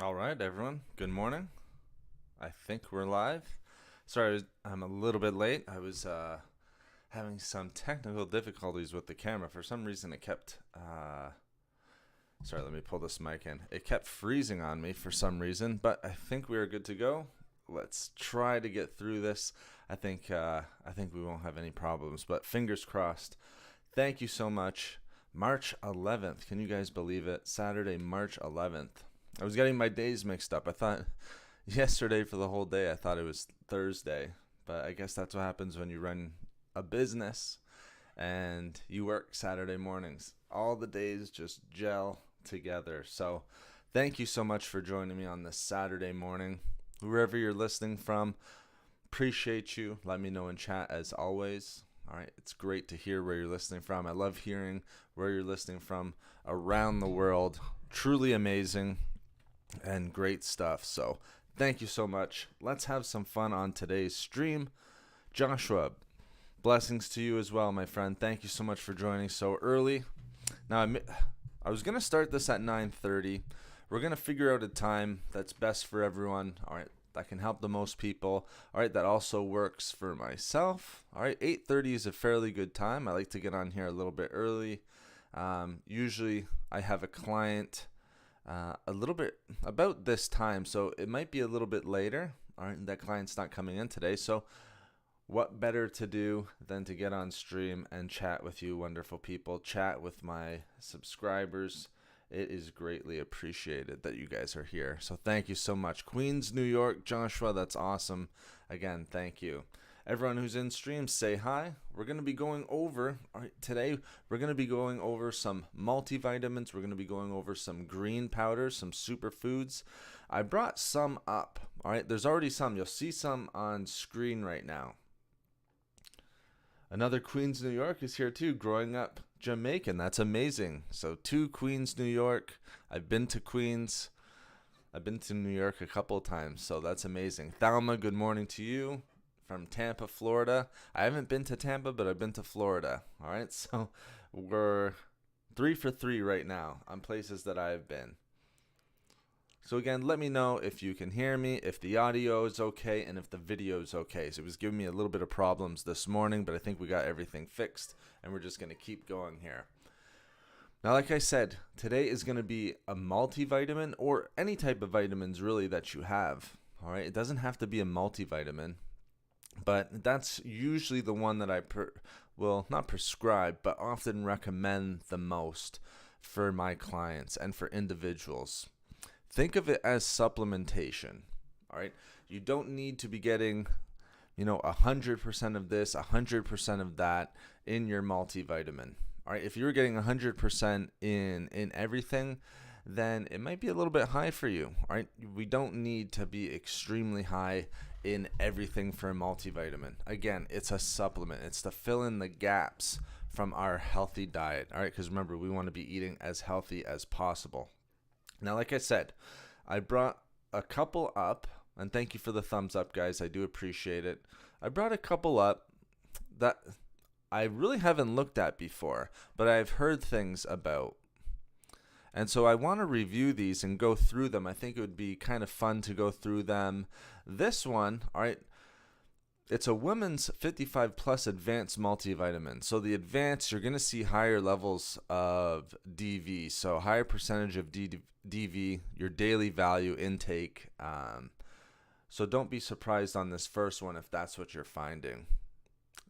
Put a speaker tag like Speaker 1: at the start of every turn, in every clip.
Speaker 1: All right, everyone. Good morning. I think we're live. Sorry, I'm a little bit late. I was having some technical difficulties with the camera. For some reason, it kept. Sorry, let me pull this mic in. It kept freezing on me for some reason, but I think we are good to go. Let's try to get through this. I think we won't have any problems, but fingers crossed. Thank you so much. March 11th. Can you guys believe it? Saturday, March 11th. I was getting my days mixed up. I thought yesterday for the whole day, I thought it was Thursday. But I guess that's what happens when you run a business and you work Saturday mornings. All the days just gel together. So thank you so much for joining me on this Saturday morning. Wherever you're listening from, appreciate you. Let me know in chat as always. All right, it's great to hear where you're listening from. I love hearing where you're listening from around the world. Truly amazing and great stuff. So thank you so much. Let's have some fun on today's stream. Joshua, blessings to you as well, my friend. Thank you so much for joining so early. Now, I was going to start this at 9:30. We're going to figure out a time that's best for everyone. All right, that can help the most people. All right, that also works for myself. All right, 8:30 is a fairly good time. I like to get on here a little bit early. Usually I have a client a little bit about this time, so it might be a little bit later. All right, that client's not coming in today, so what better to do than to get on stream and chat with you wonderful people, chat with my subscribers. It is greatly appreciated that you guys are here, so thank you so much. Queens, New York, Joshua, that's awesome. Again, thank you. Everyone who's in stream, say hi. We're going to be going over, all right, today, we're going to be going over some multivitamins. We're going to be going over some green powders, some superfoods. I brought some up, all right? There's already some. You'll see some on screen right now. Another Queens, New York is here too, growing up Jamaican. That's amazing. So 2 Queens, New York. I've been to Queens. I've been to New York a couple of times, so that's amazing. Thalma, good morning to you. From Tampa, Florida. I haven't been to Tampa, but I've been to Florida. All right, so we're 3 for 3 right now on places that I've been. So again, let me know if you can hear me, if the audio is okay, and if the video is okay. So it was giving me a little bit of problems this morning, but I think we got everything fixed, and we're just going to keep going here. Now, like I said, today is going to be a multivitamin or any type of vitamins really that you have. All right, it doesn't have to be a multivitamin. But that's usually the one that I not prescribe, but often recommend the most for my clients and for individuals. Think of it as supplementation. All right, you don't need to be getting, 100% of this, 100% of that in your multivitamin. All right, if you're getting 100% in everything, then it might be a little bit high for you. All right, we don't need to be extremely high in everything for a multivitamin. Again, it's a supplement. It's to fill in the gaps from our healthy diet. All right, because remember, we want to be eating as healthy as possible. Now, like I said, I brought a couple up, and thank you for the thumbs up, guys. I do appreciate it. I brought a couple up that I really haven't looked at before, but I've heard things about. And so I want to review these and go through them. I think it would be kind of fun to go through them. This one, all right, it's a women's 55 plus advanced multivitamin. So the advanced, you're going to see higher levels of DV, so higher percentage of DV, your daily value intake. So don't be surprised on this first one if that's what you're finding.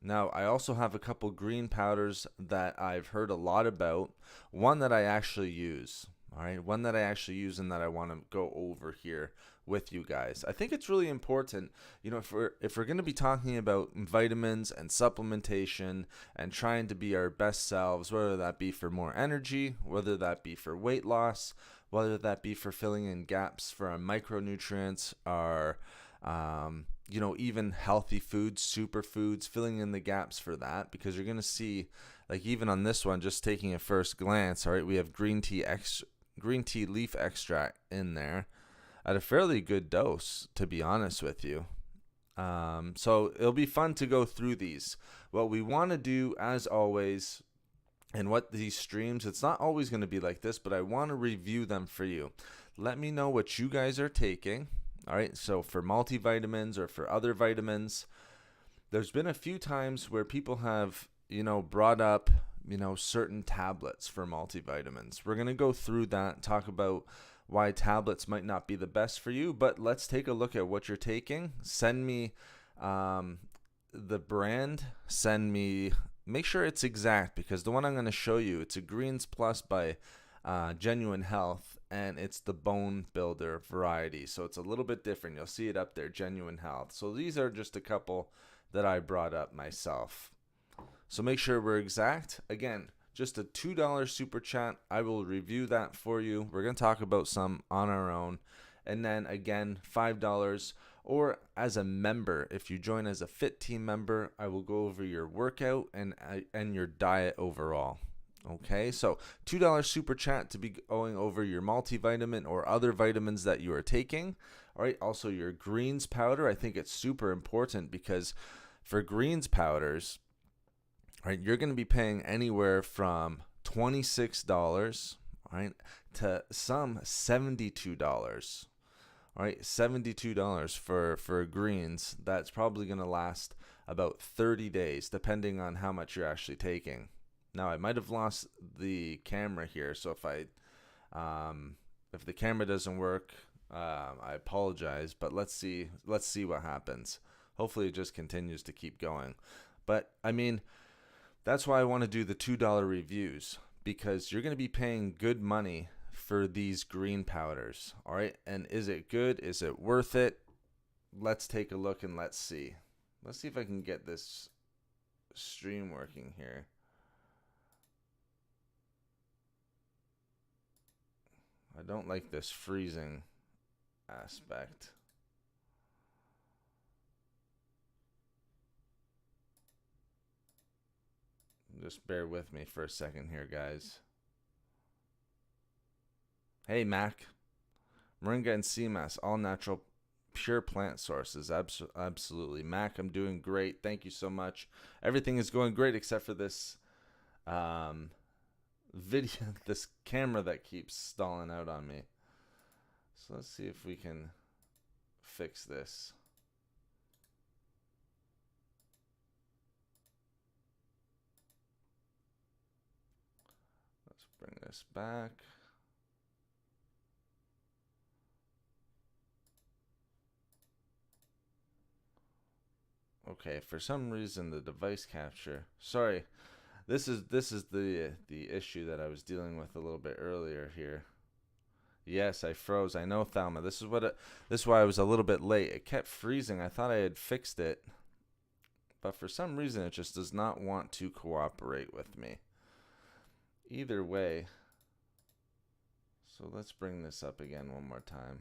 Speaker 1: Now, I also have a couple green powders that I've heard a lot about. One that I actually use, all right? One that I actually use and that I want to go over here with you guys. I think it's really important, if we're going to be talking about vitamins and supplementation and trying to be our best selves, whether that be for more energy, whether that be for weight loss, whether that be for filling in gaps for our micronutrients, our even healthy foods, superfoods, filling in the gaps for that, because you're going to see, like even on this one, just taking a first glance, all right, we have green tea leaf extract in there at a fairly good dose, to be honest with you. So it'll be fun to go through these. What we want to do, as always, and what these streams, it's not always going to be like this, but I want to review them for you. Let me know what you guys are taking. All right, so for multivitamins or for other vitamins, there's been a few times where people have, brought up, certain tablets for multivitamins. We're going to go through that, talk about why tablets might not be the best for you, but let's take a look at what you're taking. Send me the brand, make sure it's exact, because the one I'm going to show you, it's a Greens Plus by Genuine Health, and it's the bone builder variety, so it's a little bit different. You'll see it up there, Genuine Health. So these are just a couple that I brought up myself. So make sure we're exact. Again, just a $2 super chat. I will review that for you. We're going to talk about some on our own. And then again, $5 or as a member. If you join as a Fit Team member, I will go over your workout and your diet overall. Okay, so $2 super chat to be going over your multivitamin or other vitamins that you are taking. All right, also your greens powder. I think it's super important because for greens powders, right, you're going to be paying anywhere from $26, right, to some $72. All right, $72 for greens. That's probably going to last about 30 days, depending on how much you're actually taking. Now, I might have lost the camera here, so if the camera doesn't work, I apologize. But let's see what happens. Hopefully, it just continues to keep going. But I mean, that's why I want to do the $2 reviews, because you're going to be paying good money for these green powders. All right, and is it good? Is it worth it? Let's take a look and let's see. Let's see if I can get this stream working here. I don't like this freezing aspect. Just bear with me for a second here, guys. Hey, Mac. Moringa and sea moss, all natural, pure plant sources. Absolutely. Mac, I'm doing great. Thank you so much. Everything is going great except for this video, this camera that keeps stalling out on me. So let's see if we can fix this. Let's bring this back. Okay, for some reason the device capture. Sorry. This is the issue that I was dealing with a little bit earlier here. Yes, I froze. I know, Thelma. This is why I was a little bit late. It kept freezing. I thought I had fixed it, but for some reason it just does not want to cooperate with me. Either way, so let's bring this up again one more time.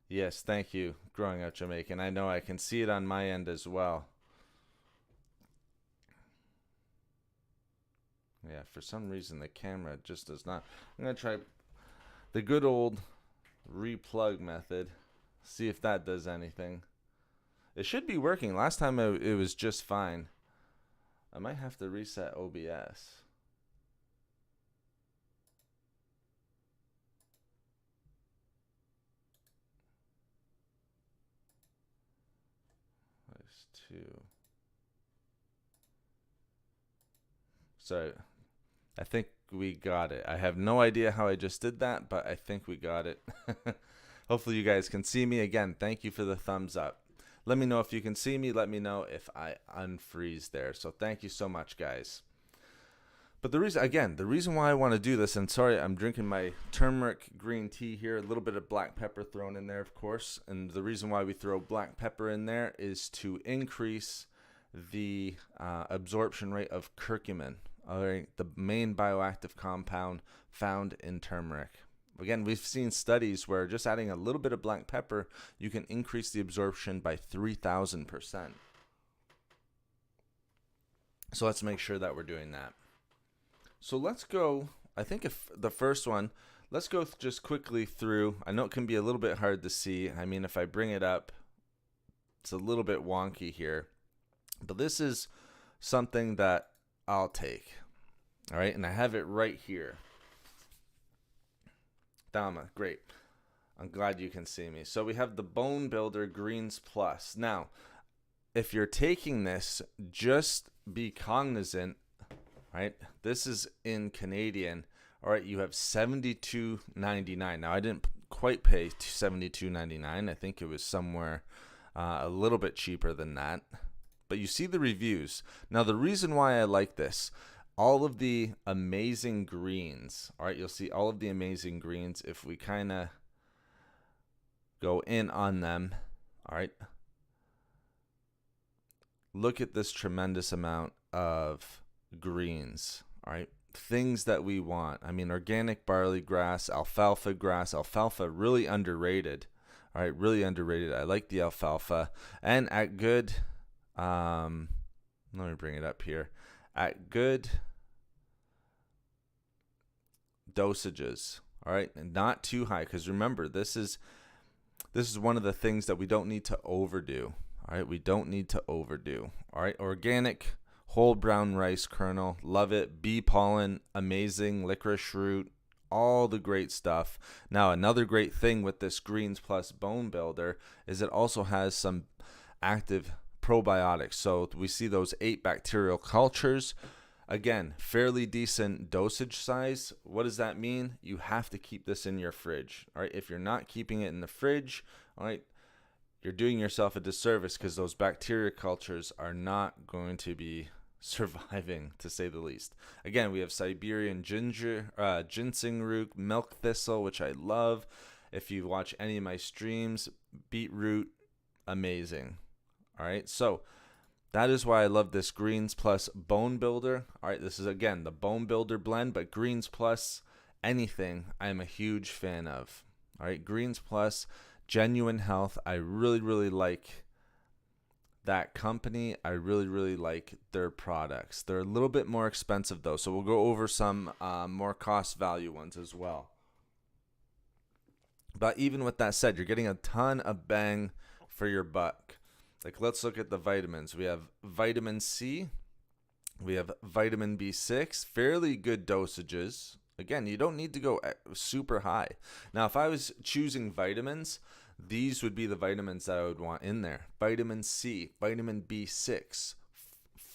Speaker 1: Yes, thank you, Growing Up Jamaican. I know I can see it on my end as well. Yeah, for some reason the camera just does not. I'm going to try the good old replug method. See if that does anything. It should be working. Last time it was just fine. I might have to reset OBS. Two. So I think we got it. I have no idea how I just did that, but I think we got it. Hopefully you guys can see me. Again, thank you for the thumbs up. Let me know if you can see me. Let me know if I unfreeze there. So thank you so much, guys. But the reason why I want to do this, and sorry, I'm drinking my turmeric green tea here, a little bit of black pepper thrown in there, of course. And the reason why we throw black pepper in there is to increase the absorption rate of curcumin, all right, the main bioactive compound found in turmeric. Again, we've seen studies where just adding a little bit of black pepper, you can increase the absorption by 3,000%. So let's make sure that we're doing that. So let's go, I think if the first one, let's go just quickly through. I know it can be a little bit hard to see. I mean, if I bring it up, it's a little bit wonky here. But this is something that I'll take. All right, and I have it right here. Dama, great. I'm glad you can see me. So we have the Bone Builder Greens Plus. Now, if you're taking this, just be cognizant, right? This is in Canadian. All right, you have $72.99. Now, I didn't quite pay $72.99. I think it was somewhere a little bit cheaper than that. But you see the reviews. Now, the reason why I like this, all of the amazing greens, all right, you'll see all of the amazing greens if we kind of go in on them, all right. Look at this tremendous amount of greens, all right, things that we want. I mean, organic barley grass, alfalfa, really underrated, all right, really underrated. I like the alfalfa. And at good, let me bring it up here, at good dosages, all right, and not too high, because remember, this is one of the things that we don't need to overdo. All right, we don't need to overdo. All right, organic whole brown rice kernel, love it. Bee pollen, amazing. Licorice root, all the great stuff. Now, another great thing with this Greens Plus Bone Builder is it also has some active probiotics. So we see those 8 bacterial cultures. Again, fairly decent dosage size. What does that mean? You have to keep this in your fridge. All right, if you're not keeping it in the fridge, all right, you're doing yourself a disservice, because those bacteria cultures are not going to be surviving, to say the least. Again, we have Siberian ginseng root, milk thistle, which I love. If you watch any of my streams, beetroot, amazing. All right, so that is why I love this Greens Plus Bone Builder. All right, this is, again, the Bone Builder blend, but Greens Plus, anything, I'm a huge fan of. All right, Greens Plus, genuine health. I really, really like that company. I really, really like their products. They're a little bit more expensive, though, so we'll go over some more cost value ones as well. But even with that said, you're getting a ton of bang for your buck. Like, let's look at the vitamins. We have vitamin C. We have vitamin B6. Fairly good dosages. Again, you don't need to go super high. Now, if I was choosing vitamins, these would be the vitamins that I would want in there. Vitamin C, vitamin B6,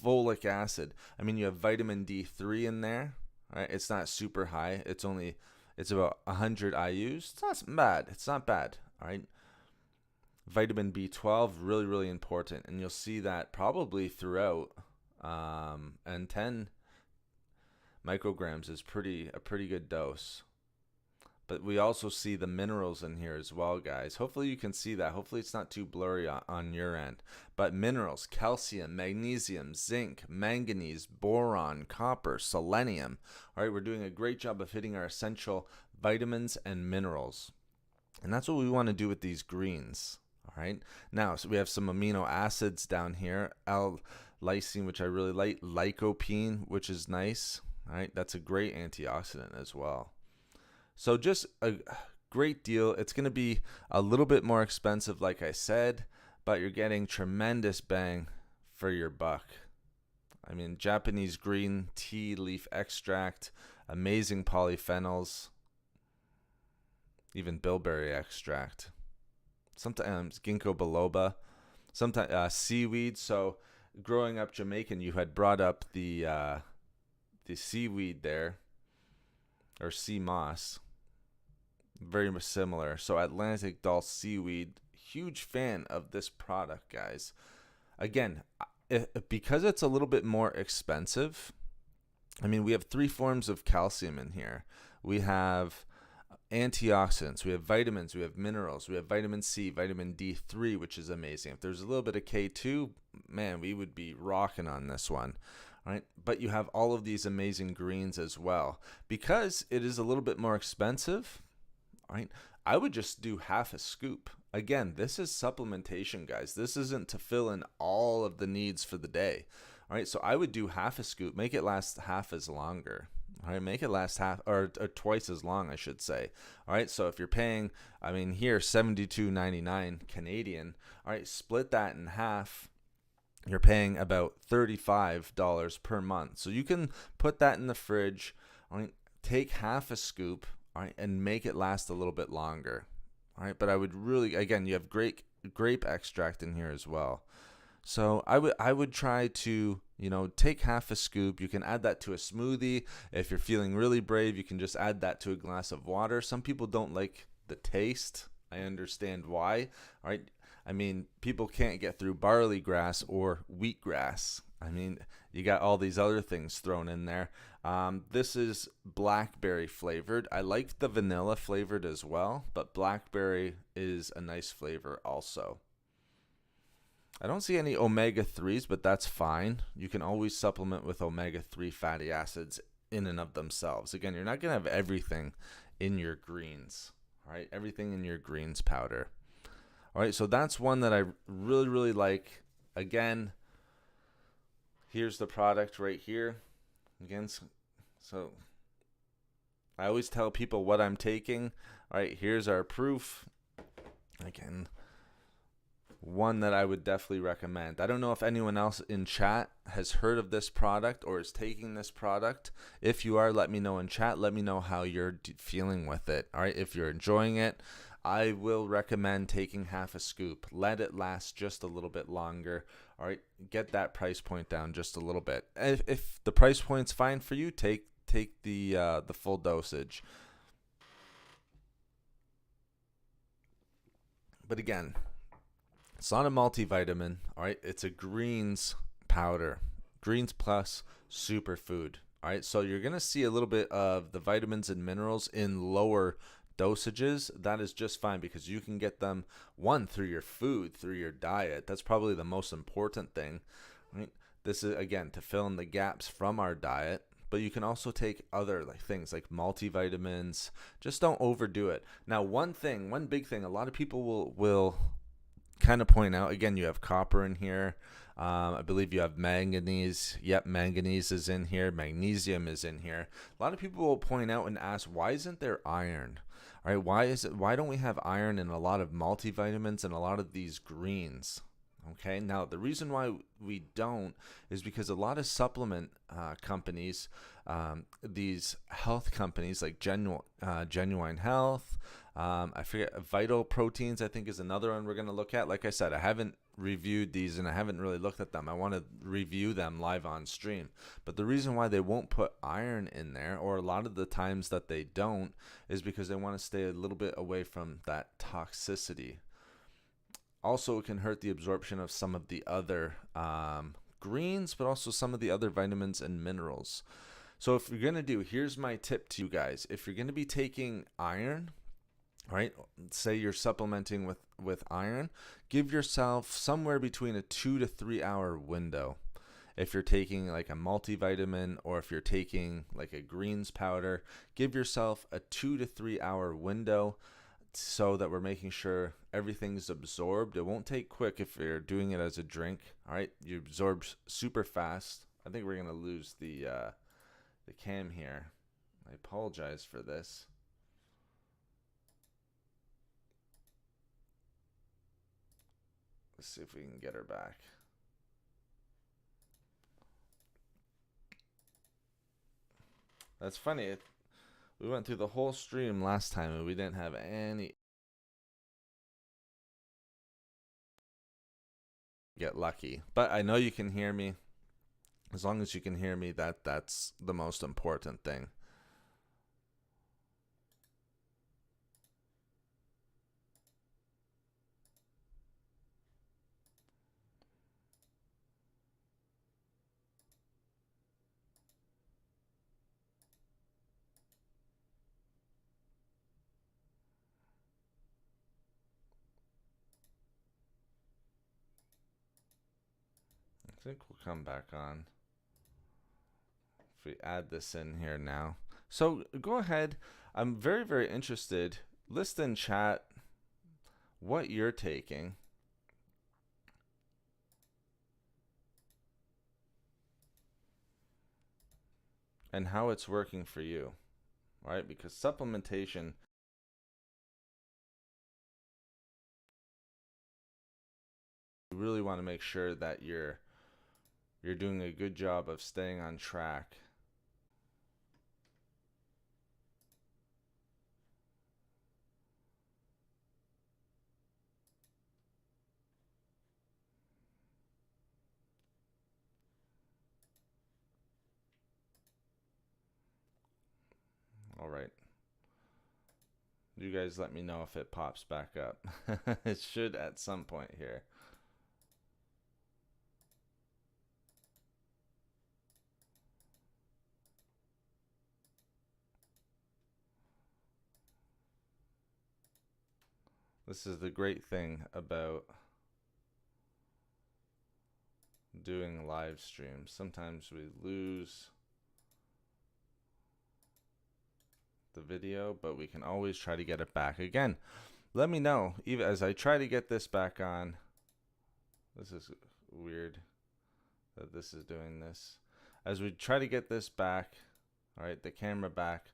Speaker 1: folic acid. I mean, you have vitamin D3 in there. Right? It's not super high. It's about 100 IUs. It's not bad. It's not bad. All right. Vitamin B12, really, really important. And you'll see that probably throughout. And 10 micrograms is a pretty good dose. But we also see the minerals in here as well, guys. Hopefully you can see that. Hopefully it's not too blurry on your end. But minerals, calcium, magnesium, zinc, manganese, boron, copper, selenium. All right, we're doing a great job of hitting our essential vitamins and minerals. And that's what we want to do with these greens. All right. Now, so we have some amino acids down here. L-lysine, which I really like. Lycopene, which is nice. All right. That's a great antioxidant as well. So just a great deal. It's going to be a little bit more expensive, like I said, but you're getting tremendous bang for your buck. I mean, Japanese green tea leaf extract, amazing polyphenols, even bilberry extract. Sometimes ginkgo biloba, sometimes seaweed. So growing up Jamaican, you had brought up the seaweed there, or sea moss. Very similar. So Atlantic Dulse seaweed, huge fan of this product, guys. Again, because it's a little bit more expensive, I mean, we have 3 forms of calcium in here. We have antioxidants, we have vitamins, we have minerals, we have vitamin C, vitamin D3, which is amazing. If there's a little bit of K2, man, we would be rocking on this one. All right, but you have all of these amazing greens as well. Because it is a little bit more expensive, all right, I would just do half a scoop. Again, this is supplementation, guys. This isn't to fill in all of the needs for the day. All right, so I would do half a scoop, make it last half as longer. All right, make it last half or twice as long, I should say. All right, so if you're paying, I mean, here $72.99 Canadian. All right, split that in half. You're paying about $35 per month. So you can put that in the fridge. All right, take half a scoop. All right, and make it last a little bit longer. All right, but I would really, again, you have grape extract in here as well. So I would try to, take half a scoop. You can add that to a smoothie. If you're feeling really brave, you can just add that to a glass of water. Some people don't like the taste. I understand why. All right. I mean, people can't get through barley grass or wheatgrass. I mean, you got all these other things thrown in there. This is blackberry flavored. I like the vanilla flavored as well, but blackberry is a nice flavor also. I don't see any omega-3s, but that's fine. You can always supplement with omega-3 fatty acids in and of themselves. Again, you're not going to have everything in your greens, all right? Everything in your greens powder. All right, so that's one that I really, really like. Again, here's the product right here. Again, so I always tell people what I'm taking. All right, here's our proof. Again, one that I would definitely recommend. I don't know if anyone else in chat has heard of this product or is taking this product. If you are, let me know in chat. Let me know how you're feeling with it. All right, if you're enjoying it, I will recommend taking half a scoop. Let it last just a little bit longer. All right, get that price point down just a little bit. If the price point's fine for you, take the full dosage. But again, it's not a multivitamin, all right? It's a greens powder, greens plus superfood, all right? So you're going to see a little bit of the vitamins and minerals in lower dosages. That is just fine because you can get them, one, through your food, through your diet. That's probably the most important thing, right? This is, again, to fill in the gaps from our diet. But you can also take other things like multivitamins. Just don't overdo it. Now, one big thing, a lot of people will kind of point out, again, you have copper in here. I believe you have manganese. Yep, manganese is in here. Magnesium is in here. A lot of people will point out and ask, why isn't there iron? All right, why don't we have iron in a lot of multivitamins and a lot of these greens? Okay, now the reason why we don't is because a lot of supplement companies, these health companies like Genuine Health, I forget, Vital Proteins, I think is another one we're going to look at. Like I said, I haven't reviewed these and I haven't really looked at them. I want to review them live on stream. But the reason why they won't put iron in there, or a lot of the times that they don't, is because they want to stay a little bit away from that toxicity. Also, it can hurt the absorption of some of the other greens, but also some of the other vitamins and minerals. So if you're going to do, here's my tip to you guys. If you're going to be taking iron, right, say you're supplementing with iron, give yourself somewhere between a 2 to 3 hour window. If you're taking like a multivitamin or if you're taking like a greens powder, give yourself a 2 to 3 hour window so that we're making sure everything's absorbed. It won't take quick if you're doing it as a drink. All right, you absorb super fast. I think we're going to lose the cam here. I apologize for this. Let's see if we can get her back. That's funny. We went through the whole stream last time and we didn't have any. Get lucky. But I know you can hear me. As long as you can hear me, that's the most important thing. I think we'll come back on if we add this in here now. So go ahead. I'm very, very interested. List in chat what you're taking. and how it's working for you, right? Because supplementation, you really want to make sure that you're doing a good job of staying on track. All right. You guys let me know if it pops back up. It should at some point here. This is the great thing about doing live streams. Sometimes we lose the video, but we can always try to get it back. Again, let me know, even as I try to get this back on. This is weird that this is doing this. As we try to get this back, all right, the camera back,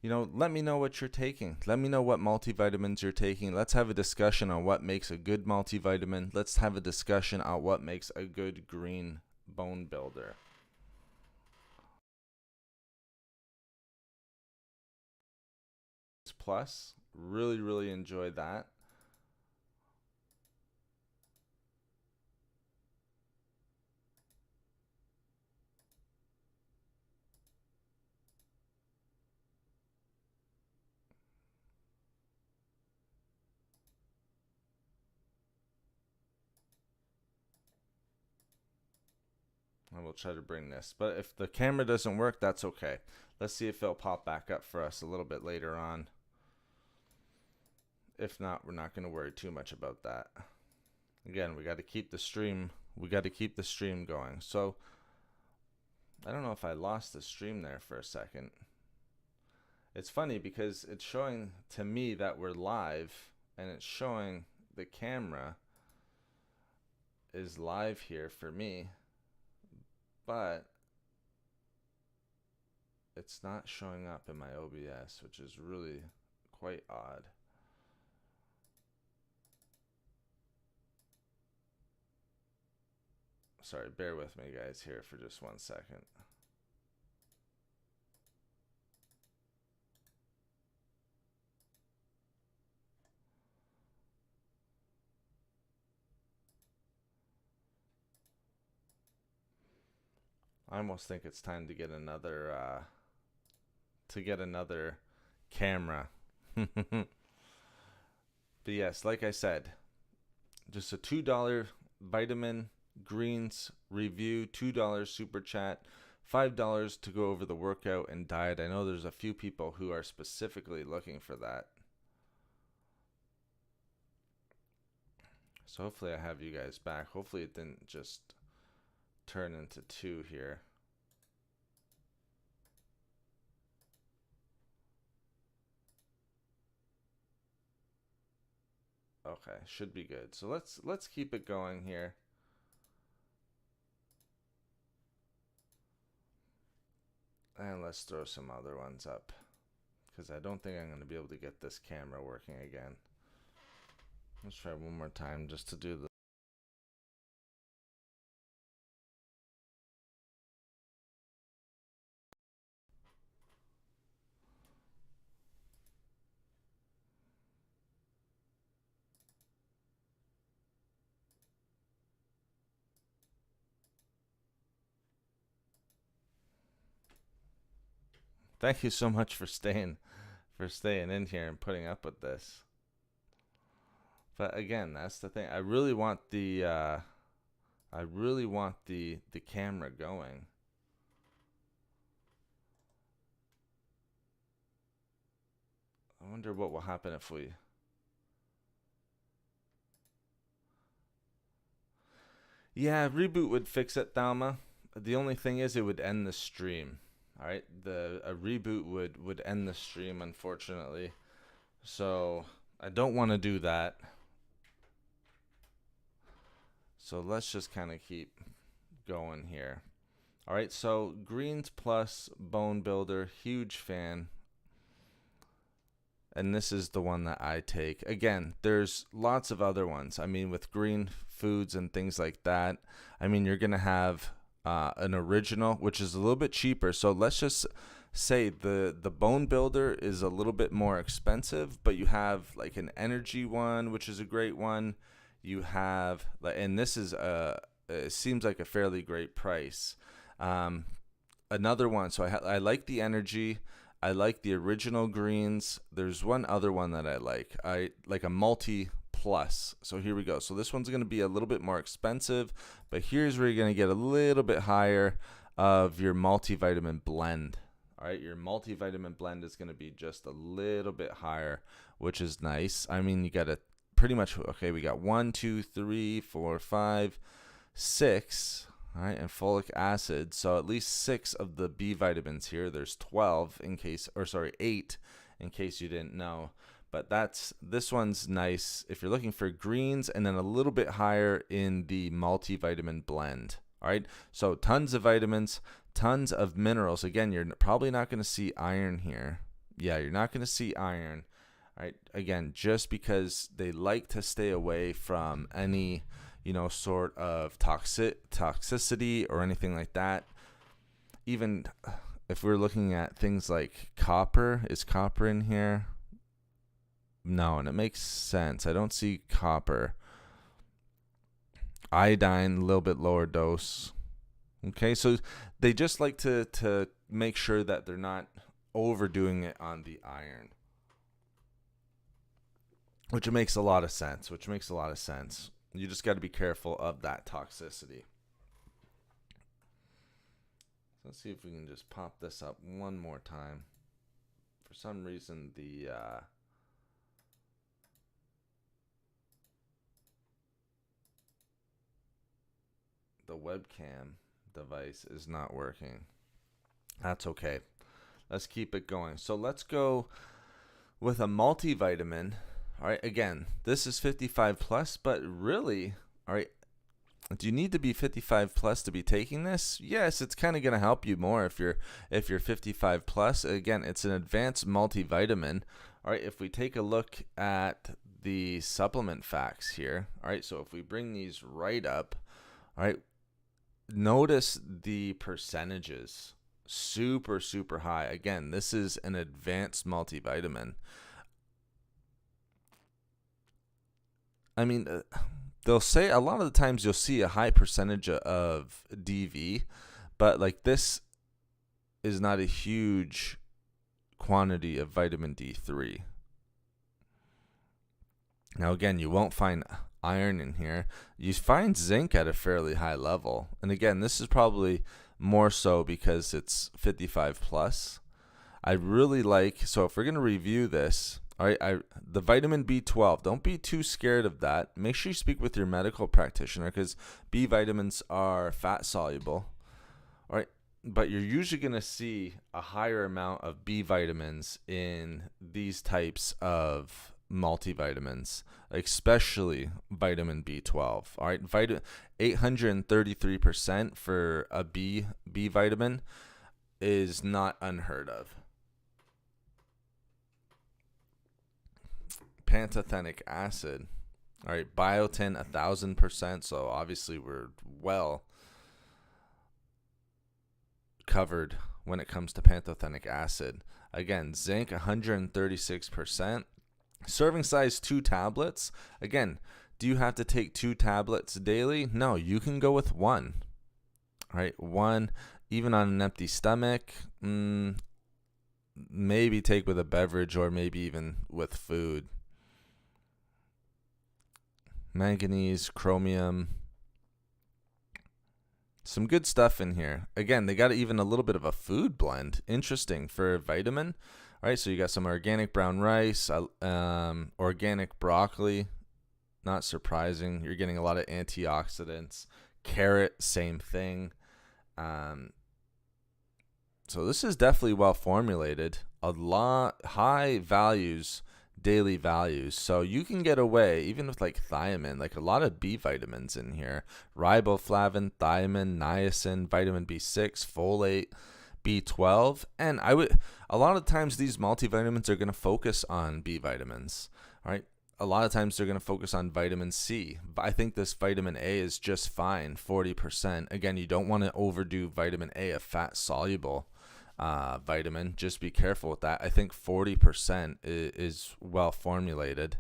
Speaker 1: you know, let me know what you're taking. Let me know what multivitamins you're taking. Let's have a discussion on what makes a good multivitamin. Let's have a discussion on what makes a good green bone builder. Plus, really enjoy that. I will try to bring this, but if the camera doesn't work, that's okay. Let's see if it'll pop back up for us a little bit later on. If not, we're not going to worry too much about that. Again, we got to keep the stream. We got to keep the stream going. So I don't know if I lost the stream there for a second. It's funny because it's showing to me that we're live, and it's showing the camera is live here for me, but it's not showing up in my OBS, which is really quite odd. Sorry, bear with me guys here for just 1 second. I almost think it's time to get another camera. But yes, like I said, just a $2 vitamin greens review, $2 super chat, $5 to go over the workout and diet. I know there's a few people who are specifically looking for that. So hopefully I have you guys back. Hopefully it didn't just turn into 2 here. Okay, should be good. So let's keep it going here. And let's throw some other ones up, because I don't think I'm going to be able to get this camera working again. Let's try one more time just to do the Thank you so much for staying in here and putting up with this. But again, that's the thing. I really want the camera going. I wonder what will happen if we... Yeah, reboot would fix it, Thalma. The only thing is it would end the stream. All right, a reboot would end the stream, unfortunately. So I don't want to do that. So let's just kind of keep going here. All right, so Greens Plus Bone Builder, huge fan. And this is the one that I take. Again, there's lots of other ones. I mean, with green foods and things like that, I mean, you're going to have an original, which is a little bit cheaper. So let's just say the Bone Builder is a little bit more expensive, but you have like an energy one, which is a great one. You have, and this is it seems like a fairly great price. Another one, so I like the energy. I like the original greens. There's one other one that I like a multi plus. So here we go. So this one's going to be a little bit more expensive, but here's where you're going to get a little bit higher of your multivitamin blend. All right, your multivitamin blend is going to be just a little bit higher, which is nice. I mean, you got a pretty much, okay, we got 1, 2, 3, 4, 5, 6. All right, and folic acid. So at least 6 of the B vitamins here. There's 12 in case, or sorry, 8 in case you didn't know. But this one's nice if you're looking for greens, and then a little bit higher in the multivitamin blend. All right, so tons of vitamins, tons of minerals. Again, you're probably not going to see iron here. Yeah, you're not going to see iron. All right, again, just because they like to stay away from any sort of toxicity or anything like that. Even if we're looking at things like copper, is copper in here? No, and it makes sense. I don't see copper. Iodine, a little bit lower dose. Okay, so they just like to make sure that they're not overdoing it on the iron. Which makes a lot of sense. You just got to be careful of that toxicity. Let's see if we can just pop this up one more time. For some reason, the webcam device is not working. That's okay. Let's keep it going. So let's go with a multivitamin. All right, again, this is 55 plus, but really, all right, do you need to be 55 plus to be taking this? Yes, it's kind of going to help you more if you're 55 plus. Again, it's an advanced multivitamin. All right, if we take a look at the supplement facts here, all right, so if we bring these right up, all right, notice the percentages. Super, super high. Again, this is an advanced multivitamin. I mean, they'll say a lot of the times you'll see a high percentage of DV, but like this is not a huge quantity of vitamin D3. Now, again, you won't find iron in here. You find zinc at a fairly high level. And again, this is probably more so because it's 55 plus. I really like, so if we're going to review this, all right, the vitamin B12, don't be too scared of that. Make sure you speak with your medical practitioner because B vitamins are fat soluble. All right, but you're usually going to see a higher amount of B vitamins in these types of multivitamins, especially vitamin B12. All right, 833% for a B vitamin is not unheard of. Pantothenic acid, all right, biotin 1,000%. So obviously we're well covered when it comes to pantothenic acid. Again, zinc 136%. Serving size 2 tablets. Again, do you have to take 2 tablets daily? No, you can go with 1. All right, 1, even on an empty stomach. Maybe take with a beverage or maybe even with food. Manganese, chromium, some good stuff in here. Again, they got even a little bit of a food blend. Interesting for vitamin. All right, so you got some organic brown rice, organic broccoli. Not surprising. You're getting a lot of antioxidants. Carrot, same thing. So this is definitely well formulated. A lot high values daily values. So you can get away even with like thiamine, like a lot of B vitamins in here: riboflavin, thiamine, niacin, vitamin B6, folate, B12. And a lot of times these multivitamins are going to focus on B vitamins. All right. A lot of times they're going to focus on vitamin C. I think this vitamin A is just fine, 40%. Again, you don't want to overdo vitamin A, a fat soluble vitamin. Just be careful with that. I think 40% is well formulated.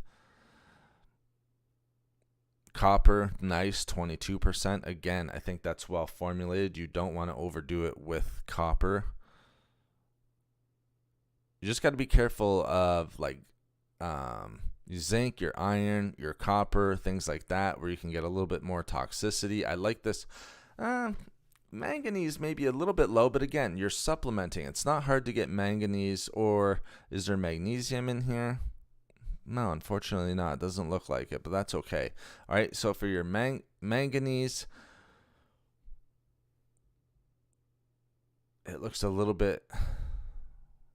Speaker 1: Copper, nice, 22%. Again, I think that's well formulated. You don't want to overdo it with copper. You just got to be careful of like your zinc, your iron, your copper, things like that, where you can get a little bit more toxicity. I like this. Manganese may be a little bit low, but again, you're supplementing. It's not hard to get manganese. Or is there magnesium in here? No, unfortunately not. It doesn't look like it, but that's okay. All right, so for your manganese, it looks a little bit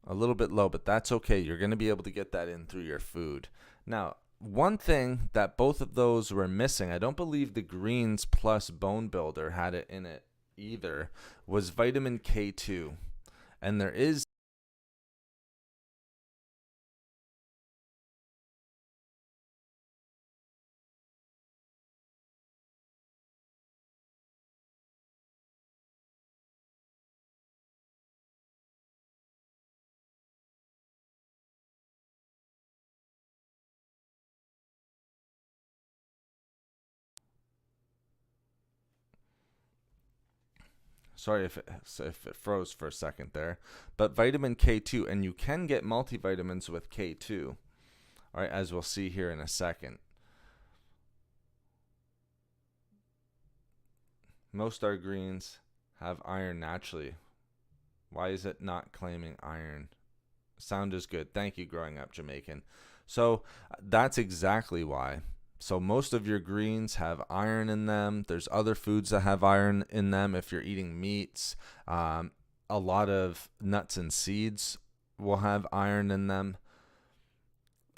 Speaker 1: low, but that's okay. You're going to be able to get that in through your food. Now, one thing that both of those were missing, I don't believe the Greens Plus Bone Builder had it in it either, was vitamin K2. And there is sorry if it froze for a second there, but vitamin K2, and you can get multivitamins with K2. All right, as we'll see here in a second. Most our greens have iron naturally. Why is it not claiming iron? Sound is good. Thank you, Growing Up Jamaican. So that's exactly why. So most of your greens have iron in them. There's other foods that have iron in them. If you're eating meats, a lot of nuts and seeds will have iron in them.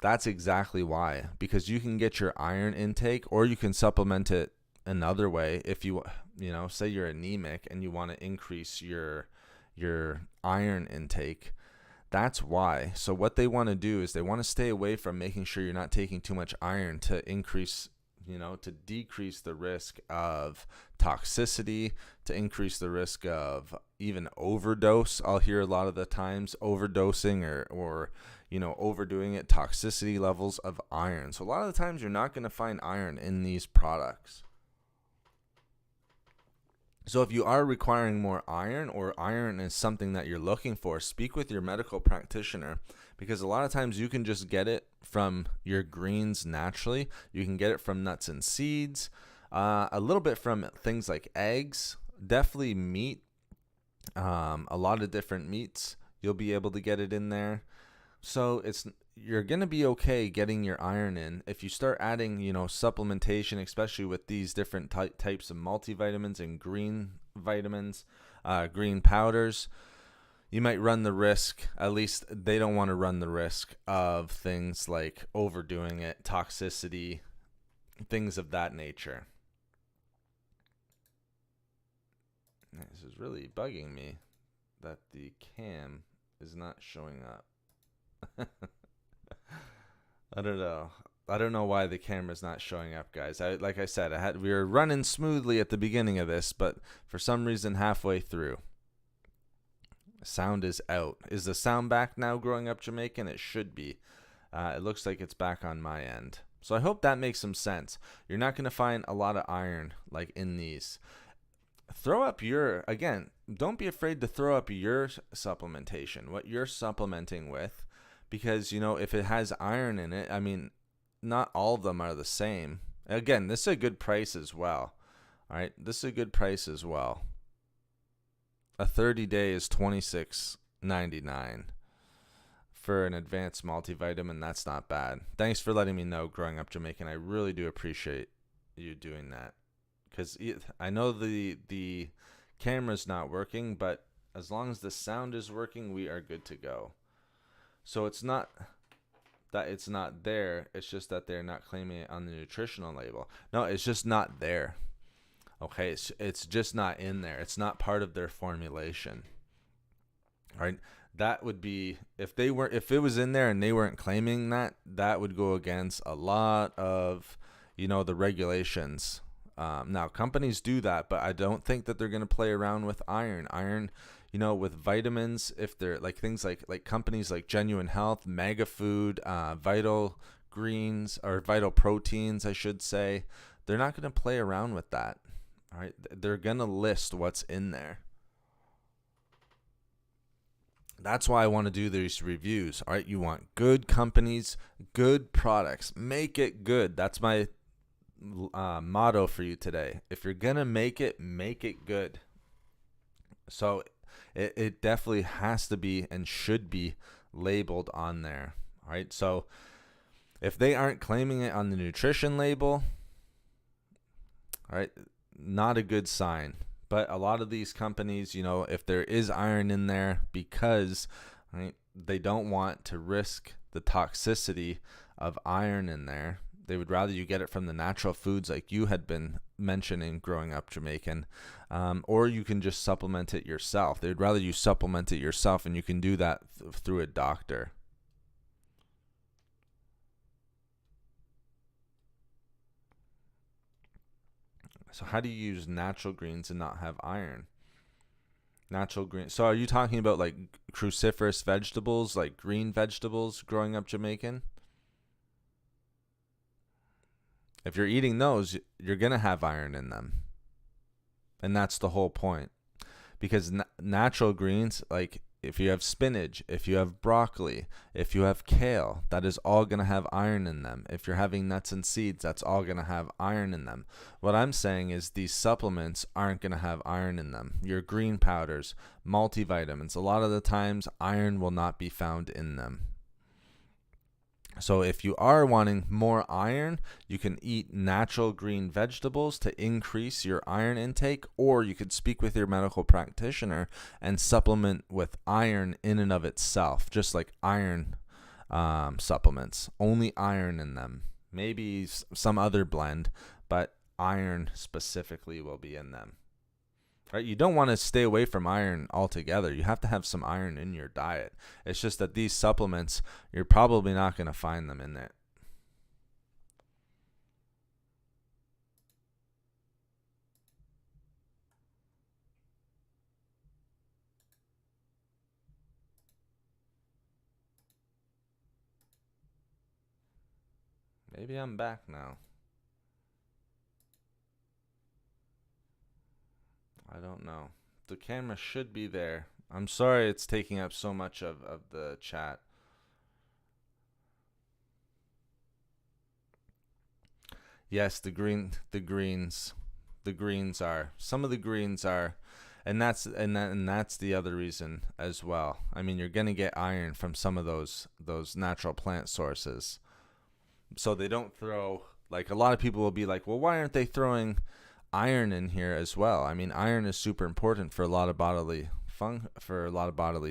Speaker 1: That's exactly why, because you can get your iron intake, or you can supplement it another way. If you say you're anemic and you want to increase your iron intake, that's why. So what they want to do is they want to stay away from making sure you're not taking too much iron to increase, to decrease the risk of toxicity, to increase the risk of even overdose. I'll hear a lot of the times overdosing or overdoing it, toxicity levels of iron. So a lot of the times you're not going to find iron in these products. So if you are requiring more iron, or iron is something that you're looking for, speak with your medical practitioner, because a lot of times you can just get it from your greens naturally. You can get it from nuts and seeds, a little bit from things like eggs, definitely meat, a lot of different meats. You'll be able to get it in there. So you're going to be okay getting your iron in. If you start adding, supplementation, especially with these different types of multivitamins and green vitamins, green powders, you might run the risk, at least they don't want to run the risk of things like overdoing it, toxicity, things of that nature. This is really bugging me that the cam is not showing up. I don't know. I don't know why the camera's not showing up, guys. Like I said, we were running smoothly at the beginning of this, but for some reason halfway through, sound is out. Is the sound back now, Growing Up Jamaican? It should be. It looks like it's back on my end. So I hope that makes some sense. You're not going to find a lot of iron like in these. Don't be afraid to throw up your supplementation, what you're supplementing with. Because, if it has iron in it, not all of them are the same. Again, this is a good price as well. All right, this is a good price as well. A 30-day is $26.99 for an advanced multivitamin. That's not bad. Thanks for letting me know, Growing Up Jamaican. I really do appreciate you doing that. Because I know the camera's not working, but as long as the sound is working, we are good to go. So it's not that it's not there. It's just that they're not claiming it on the nutritional label. No, it's just not there. Okay, it's just not in there. It's not part of their formulation. Right? That would be if it was in there and they weren't claiming that, that would go against a lot of, the regulations. Now companies do that, but I don't think that they're going to play around with iron. With vitamins, if they're like things like companies like Genuine Health, Mega Food, Vital Greens, or Vital Proteins, I should say, they're not going to play around with that. All right, they're going to list what's in there. That's why I want to do these reviews. All right, you want good companies, good products. Make it good. That's my motto for you today. If you're going to make it good. So it definitely has to be and should be labeled on there. All right, so if they aren't claiming it on the nutrition label, all right, not a good sign. But a lot of these companies, if there is iron in there, because right, they don't want to risk the toxicity of iron in there. They would rather you get it from the natural foods like you had been mentioning growing up Jamaican, or you can just supplement it yourself. They'd rather you supplement it yourself, and you can do that through a doctor. So how do you use natural greens and not have iron? Natural green. So are you talking about like cruciferous vegetables, like green vegetables growing up Jamaican? If you're eating those, you're going to have iron in them. And that's the whole point. Because natural greens, like if you have spinach, if you have broccoli, if you have kale, that is all going to have iron in them. If you're having nuts and seeds, that's all going to have iron in them. What I'm saying is these supplements aren't going to have iron in them. Your green powders, multivitamins, a lot of the times iron will not be found in them. So if you are wanting more iron, you can eat natural green vegetables to increase your iron intake, or you could speak with your medical practitioner and supplement with iron in and of itself, just like iron supplements, only iron in them. Maybe some other blend, but iron specifically will be in them. Right? You don't want to stay away from iron altogether. You have to have some iron in your diet. It's just that these supplements, you're probably not going to find them in it. Maybe I'm back now. I don't know. The camera should be there. I'm sorry it's taking up so much of the chat. Yes, the greens are. Some of the greens are, and that's the other reason as well. I mean, you're gonna get iron from some of those natural plant sources. So they don't throw, like, a lot of people will be like, well, why aren't they throwing iron in here as well? I mean, iron is super important for a lot of bodily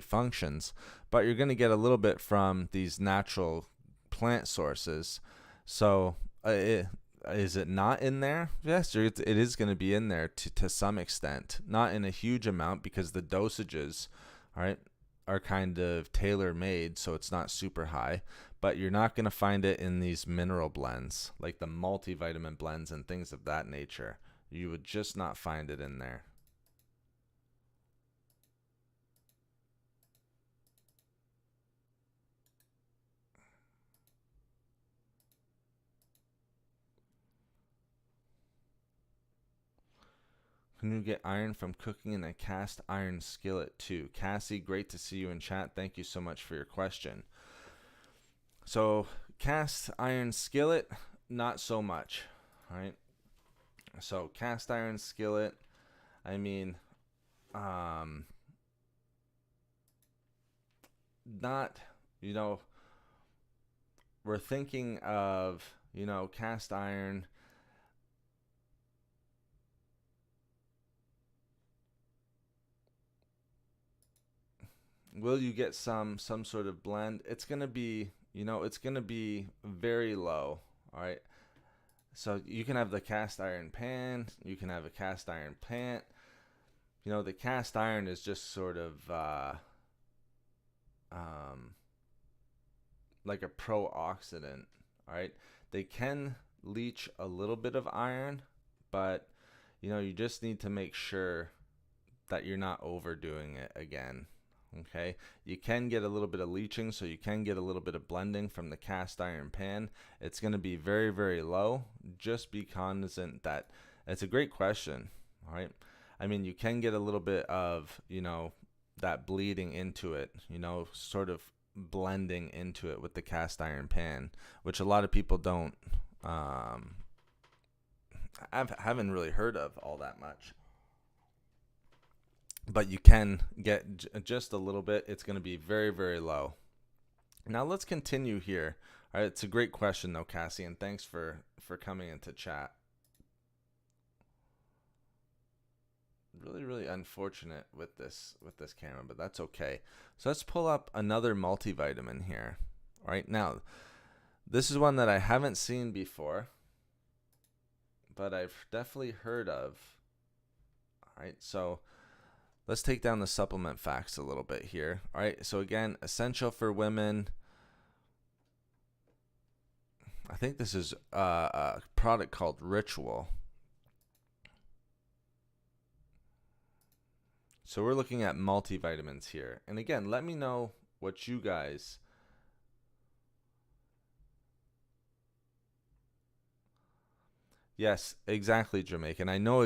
Speaker 1: functions, but you're going to get a little bit from these natural plant sources. So is it not in there? Yes, it is going to be in there to some extent, not in a huge amount because the dosages, all right, are kind of tailor made, so it's not super high. But you're not going to find it in these mineral blends, like the multivitamin blends and things of that nature. You would just not find it in there. Can you get iron from cooking in a cast iron skillet too? Cassie, great to see you in chat. Thank you so much for your question. So cast iron skillet, not so much. All right. So cast iron skillet, I mean, not, we're thinking of, cast iron. Will you get some sort of blend? It's going to be, it's going to be very low. All right. So you can have the cast iron pan, you can have a cast iron pan. The cast iron is just sort of like a pro-oxidant. All right. They can leach a little bit of iron, but you just need to make sure that you're not overdoing it again. Okay, you can get a little bit of leaching, so you can get a little bit of blending from the cast iron pan. It's going to be very, very low. Just be cognizant that it's a great question. All right, I mean, you can get a little bit of that bleeding into it, sort of blending into it with the cast iron pan, which a lot of people don't haven't really heard of all that much. But you can get just a little bit. It's going to be very, very low. Now let's continue here. All right, it's a great question though, Cassie, and thanks for coming into chat. Really, really unfortunate with this camera, but that's okay. So let's pull up another multivitamin here. All right, now this is one that I haven't seen before, but I've definitely heard of. All right, so let's take down the supplement facts a little bit here. All right, so again, essential for women. I think this is a product called Ritual. So we're looking at multivitamins here. And again, let me know what you guys... Yes, exactly, Jamaican. I know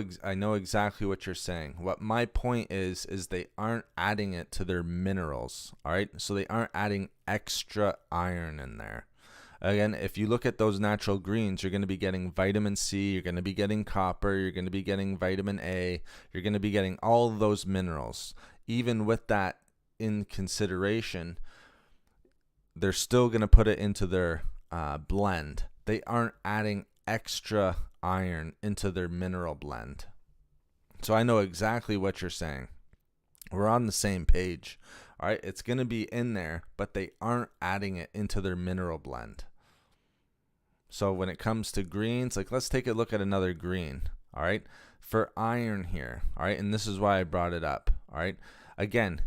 Speaker 1: exactly what you're saying. What my point is they aren't adding it to their minerals, all right? So they aren't adding extra iron in there. Again, if you look at those natural greens, you're going to be getting vitamin C, you're going to be getting copper, you're going to be getting vitamin A, you're going to be getting all of those minerals. Even with that in consideration, they're still going to put it into their blend. They aren't adding extra iron into their mineral blend. So I know exactly what you're saying. We're on the same page. All right, it's going to be in there, but they aren't adding it into their mineral blend. So when it comes to greens, like let's take a look at another green. All right, for iron here. All right, and this is why I brought it up. All right, again,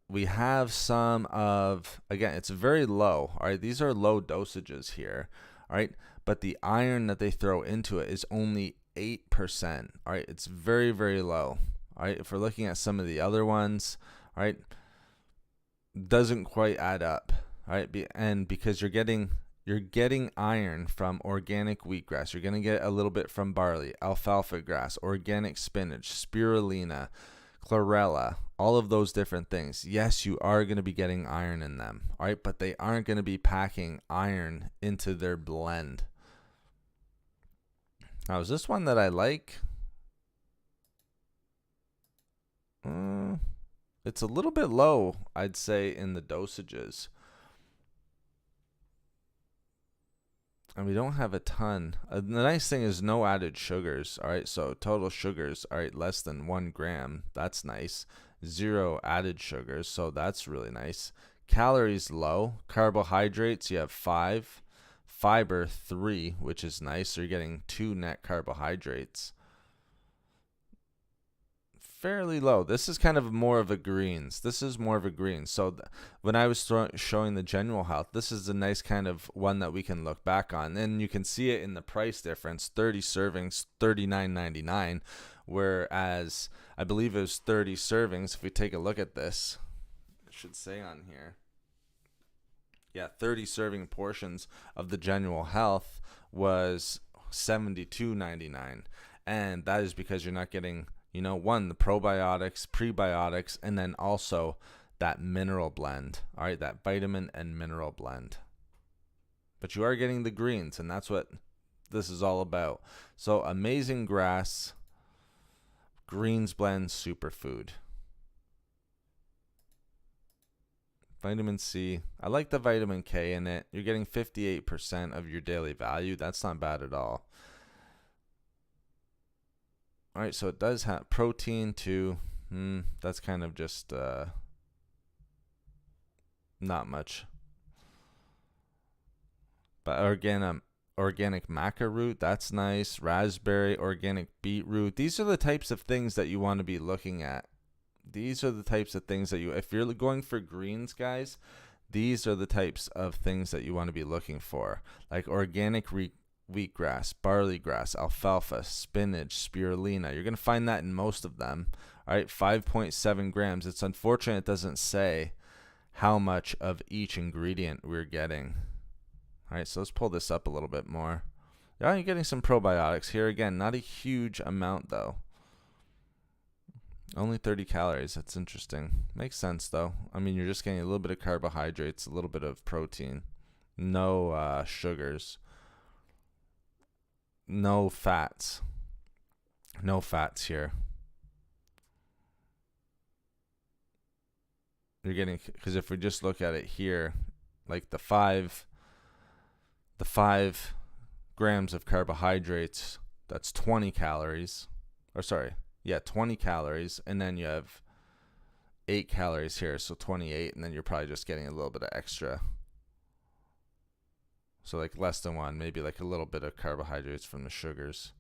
Speaker 1: we have some of, again, it's very low. All right, these are low dosages here. All right, but the iron that they throw into it is only 8%. All right, it's very, very low. All right, if we're looking at some of the other ones, all right, doesn't quite add up. All right, and because you're getting iron from organic wheatgrass, you're going to get a little bit from barley, alfalfa grass, organic spinach, spirulina, chlorella, all of those different things. Yes, you are going to be getting iron in them, all right, but they aren't going to be packing iron into their blend. Now, is this one that I like? It's a little bit low, I'd say, in the dosages. And we don't have a ton. The nice thing is no added sugars. All right, so total sugars, all right, less than 1 gram. That's nice. 0 added sugars, so that's really nice. Calories low. Carbohydrates, you have 5. Fiber, 3, which is nice. So you're getting 2 net carbohydrates. Fairly low. This is kind of more of a greens. This is more of a greens. So when I was showing the general health, this is a nice kind of one that we can look back on. And you can see it in the price difference. 30 servings, $39.99. Whereas I believe it was 30 servings. If we take a look at this, it should say on here. Yeah, 30 serving portions of the general health was $72.99. And that is because you're not getting, one, the probiotics, prebiotics, and then also that mineral blend. All right, that vitamin and mineral blend. But you are getting the greens, and that's what this is all about. So amazing grass, greens blend superfood. Vitamin C. I like the vitamin K in it. You're getting 58% of your daily value. That's not bad at all. All right, so it does have protein too. That's kind of just not much. But organic maca root, that's nice. Raspberry, organic beetroot. These are the types of things that you want to be looking at. These are the types of things that if you're going for greens, guys, these are the types of things that you want to be looking for. Like organic wheatgrass, barley grass, alfalfa, spinach, spirulina. You're going to find that in most of them. All right, 5.7 grams. It's unfortunate it doesn't say how much of each ingredient we're getting. All right, so let's pull this up a little bit more. Yeah, you're getting some probiotics here. Again, not a huge amount, though. Only 30 calories. That's interesting. Makes sense, though. I mean, you're just getting a little bit of carbohydrates, a little bit of protein. No sugars. No fats. No fats here. You're getting, because if we just look at it here, like the 5 grams of carbohydrates, that's 20 calories. Or sorry, yeah, 20 calories. And then you have 8 calories here, so 28. And then you're probably just getting a little bit of extra. So like less than 1, maybe like a little bit of carbohydrates from the sugars.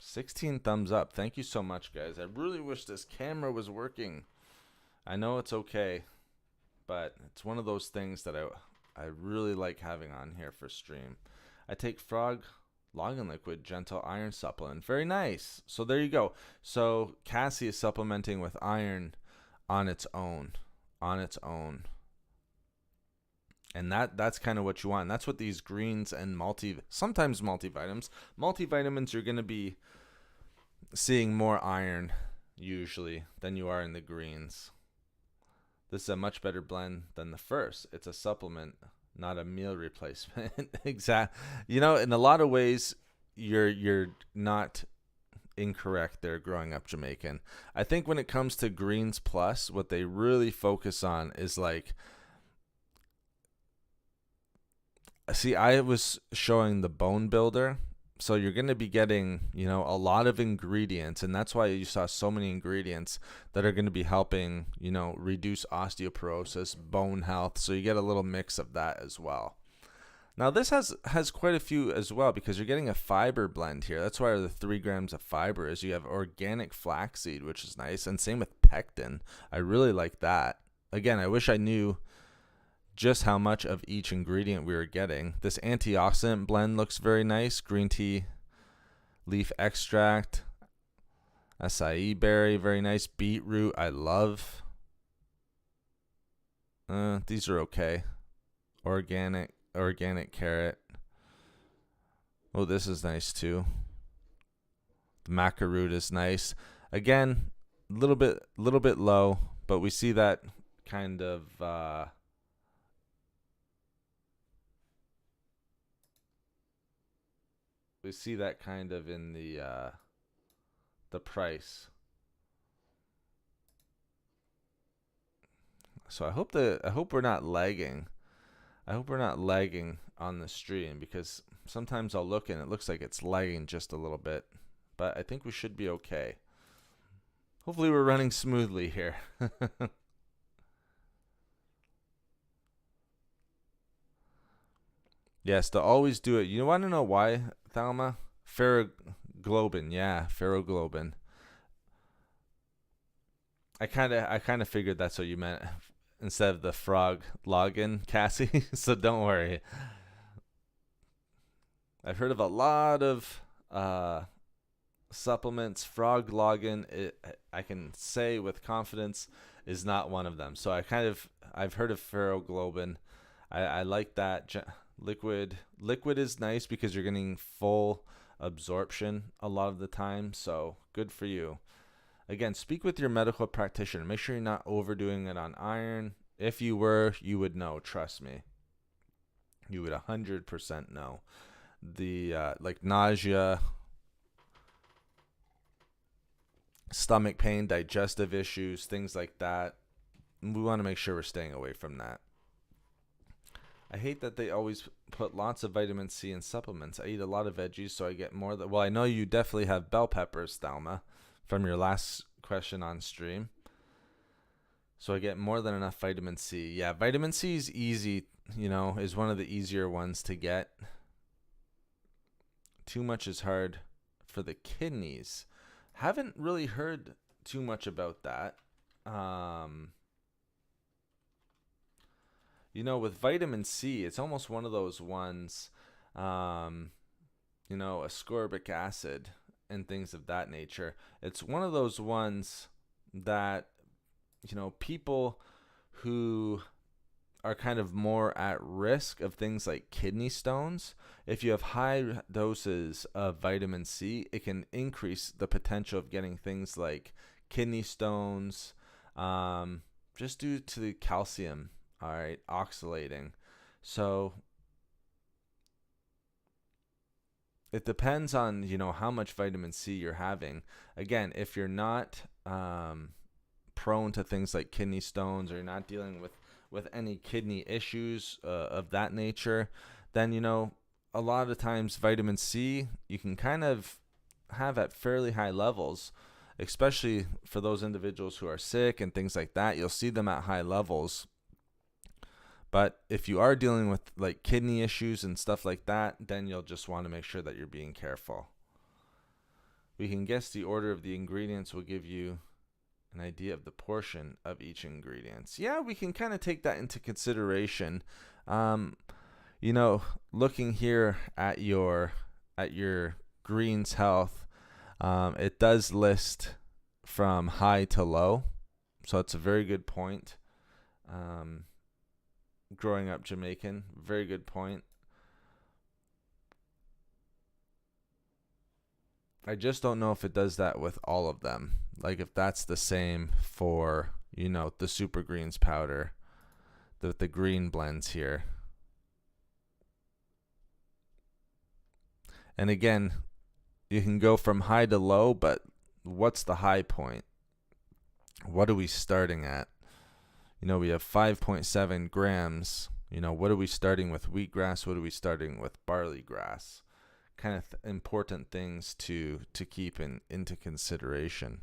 Speaker 1: $16 thumbs up. Thank you so much, guys. I really wish this camera was working. I know it's okay, but it's one of those things that I really like having on here for stream. I take Frog Login Liquid Gentle Iron Supplement. Very nice. So there you go. So Cassie is supplementing with iron on its own. And that's kind of what you want. And that's what these greens and sometimes multivitamins. Multivitamins, you're going to be seeing more iron usually than you are in the greens. This is a much better blend than the first. It's a supplement, not a meal replacement. Exactly. You know, in a lot of ways, you're not incorrect there, growing up Jamaican. I think when it comes to Greens Plus, what they really focus on is like, see, I was showing the bone builder. So you're going to be getting, you know, a lot of ingredients, and that's why you saw so many ingredients that are going to be helping, you know, reduce osteoporosis, bone health. So you get a little mix of that as well. Now this has quite a few as well, because you're getting a fiber blend here. That's why the 3 grams of fiber is. You have organic flaxseed, which is nice, and same with pectin. I really like that. Again, I wish I knew just how much of each ingredient we were getting. This antioxidant blend looks very nice. Green tea leaf extract, acai berry, very nice. Beetroot, I love. These are okay. Organic carrot. Oh, this is nice too. The maca root is nice. Again, a little bit low, but we see that kind of in the price. So I hope we're not lagging. I hope we're not lagging on the stream, because sometimes I'll look and it looks like it's lagging just a little bit, but I think we should be okay. Hopefully we're running smoothly here. Yes, to always do it. You want to know why, Thalma? Ferroglobin. Yeah, ferroglobin. I kind of figured that's what you meant instead of the frog login, Cassie. So don't worry. I've heard of a lot of supplements. Frog login, I can say with confidence, is not one of them. So I've heard of ferroglobin. I like that. Liquid is nice because you're getting full absorption a lot of the time, so good for you. Again, speak with your medical practitioner. Make sure you're not overdoing it on iron. If you were, you would know. Trust me. You would 100% know. The like nausea, stomach pain, digestive issues, things like that. We want to make sure we're staying away from that. I hate that they always put lots of vitamin C in supplements. I eat a lot of veggies, so I get more. Well, I know you definitely have bell peppers, Thalma, from your last question on stream. So I get more than enough vitamin C. Yeah, vitamin C is easy, is one of the easier ones to get. Too much is hard for the kidneys. Haven't really heard too much about that. With vitamin C, it's almost one of those ones, ascorbic acid and things of that nature. It's one of those ones that, people who are kind of more at risk of things like kidney stones, if you have high doses of vitamin C, it can increase the potential of getting things like kidney stones, just due to the calcium, all right, oxalating. So it depends on, how much vitamin C you're having. Again, if you're not prone to things like kidney stones, or you're not dealing with any kidney issues of that nature, then, a lot of times vitamin C you can kind of have at fairly high levels, especially for those individuals who are sick and things like that. You'll see them at high levels. But if you are dealing with like kidney issues and stuff like that, then you'll just want to make sure that you're being careful. We can guess the order of the ingredients will give you an idea of the portion of each ingredient. Yeah, we can kind of take that into consideration. Looking here at your Greens Health, it does list from high to low, so it's a very good point. Growing up Jamaican, very good point. I just don't know if it does that with all of them. Like if that's the same for, the Super Greens powder, the green blends here. And again, you can go from high to low, but what's the high point? What are we starting at? We have 5.7 grams. What are we starting with wheatgrass? What are we starting with barley grass? Kind of important things to keep into consideration.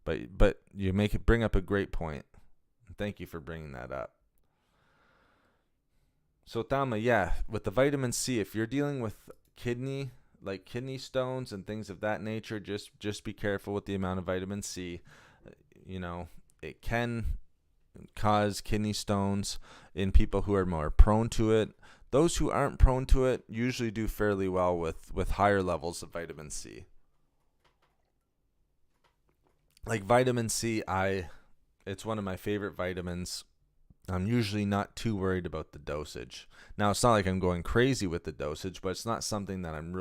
Speaker 1: But you bring up a great point. Thank you for bringing that up. So Tama, yeah, with the vitamin C, if you're dealing with kidney stones and things of that nature, just be careful with the amount of vitamin C. It can cause kidney stones in people who are more prone to it. Those who aren't prone to it usually do fairly well with higher levels of vitamin C. Like vitamin C, it's one of my favorite vitamins. I'm usually not too worried about the dosage. Now, it's not like I'm going crazy with the dosage, but it's not something that I'm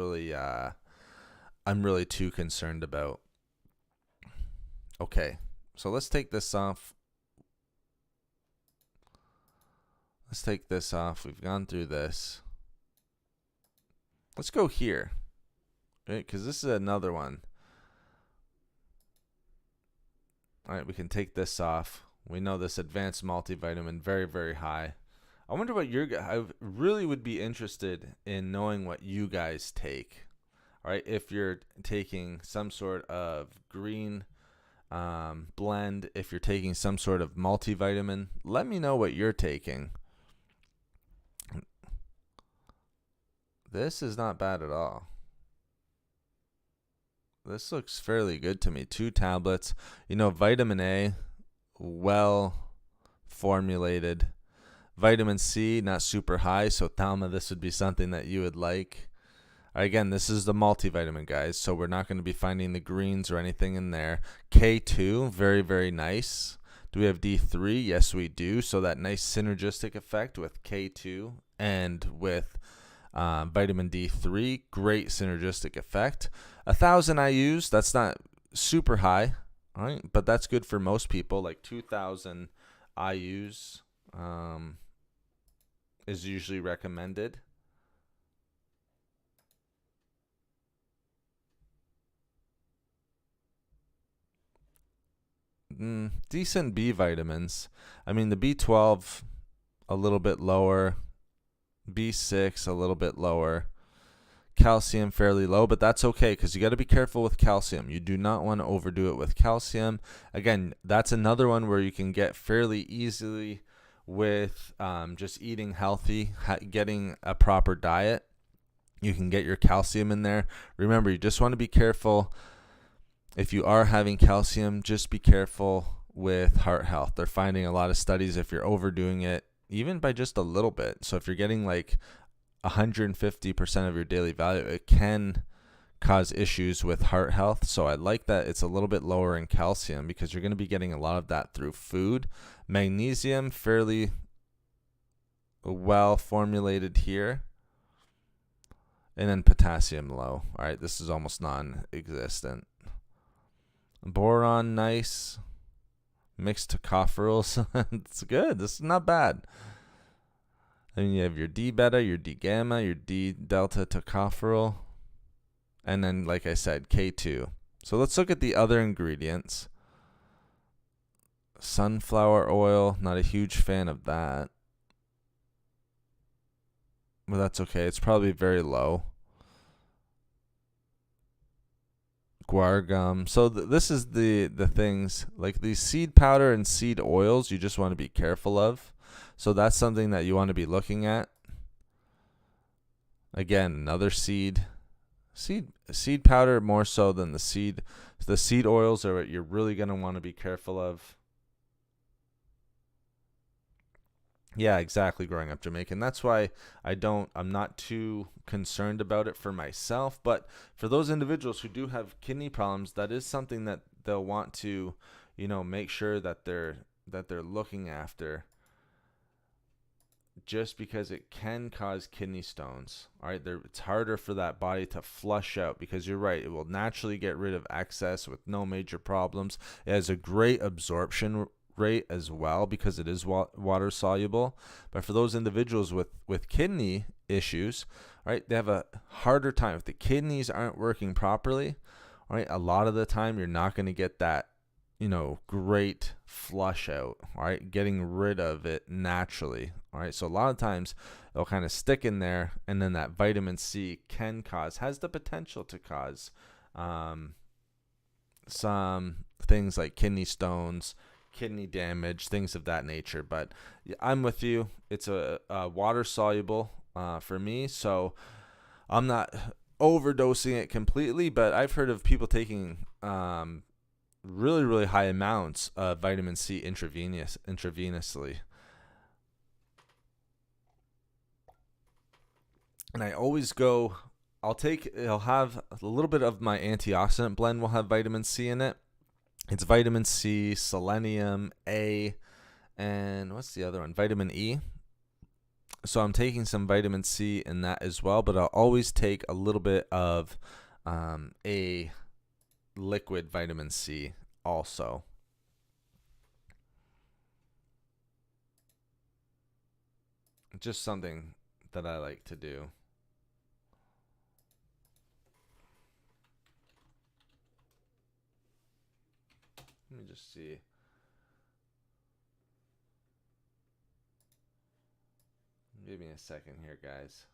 Speaker 1: really too concerned about. Okay, so let's take this off. We've gone through this. Let's go here, right? Because this is another one. All right, we can take this off. We know this advanced multivitamin, very, very high. I wonder what I really would be interested in knowing what you guys take. All right, if you're taking some sort of green blend, if you're taking some sort of multivitamin, let me know what you're taking. This is not bad at all. This looks fairly good to me. 2 tablets. Vitamin A, well formulated. Vitamin C, not super high. So Thelma, this would be something that you would like. Again, this is the multivitamin, guys. So we're not going to be finding the greens or anything in there. K2, very, very nice. Do we have D3? Yes, we do. So that nice synergistic effect with K2 and with vitamin D3, great synergistic effect. 1,000 IUs, that's not super high, all right, but that's good for most people. Like 2,000 IUs is usually recommended. Decent B vitamins. I mean, the B12 a little bit lower, B6 a little bit lower. calcium fairly low, but that's okay because you got to be careful with calcium. You do not want to overdo it with calcium. Again, that's another one where you can get fairly easily with just eating healthy, getting a proper diet. You can get your calcium in there. Remember, you just want to be careful. If you are having calcium, just be careful with heart health. They're finding a lot of studies if you're overdoing it, even by just a little bit. So if you're getting like 150% of your daily value, it can cause issues with heart health. So I like that it's a little bit lower in calcium because you're going to be getting a lot of that through food. Magnesium, fairly well formulated here. And then potassium low. All right, this is almost non-existent. Boron, nice. Mixed tocopherols. It's good. This is not bad. Then you have your D beta, your D gamma, your D delta tocopherol. And then, like I said, K2. So let's look at the other ingredients. Sunflower oil, not a huge fan of that. But that's okay. It's probably very low. Guar gum. So this is the things like these seed powder and seed oils you just want to be careful of. So that's something that you want to be looking at. Again, another seed powder more so than the seed. The seed oils are what you're really going to want to be careful of. Yeah, exactly, growing up Jamaican. That's why I'm not too concerned about it for myself. But for those individuals who do have kidney problems, that is something that they'll want to, make sure that they're looking after. Just because it can cause kidney stones. All right, it's harder for that body to flush out because you're right. It will naturally get rid of excess with no major problems. It has a great absorption rate as well because it is water soluble. But for those individuals with kidney issues, right, they have a harder time. If the kidneys aren't working properly, all right, a lot of the time you're not going to get that, great flush out, all right, getting rid of it naturally. All right, so a lot of times it'll kind of stick in there, and then that vitamin C has the potential to cause some things like kidney stones, kidney damage, things of that nature. But I'm with you. It's a water soluble for me, so I'm not overdosing it completely, but I've heard of people taking really, really high amounts of vitamin C intravenously. And I always I'll have a little bit of my antioxidant blend will have vitamin C in it. It's vitamin C, selenium, A, and what's the other one? Vitamin E. So I'm taking some vitamin C in that as well, but I'll always take a little bit of a liquid vitamin C also. Just something that I like to do. Let me just see. Give me a second here, guys.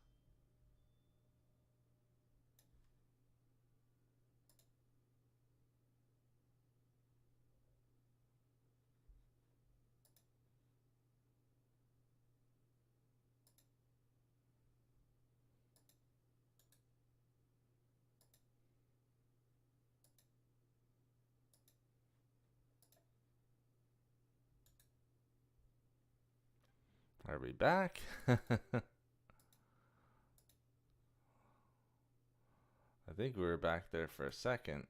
Speaker 1: Are we back? I think we were back there for a second.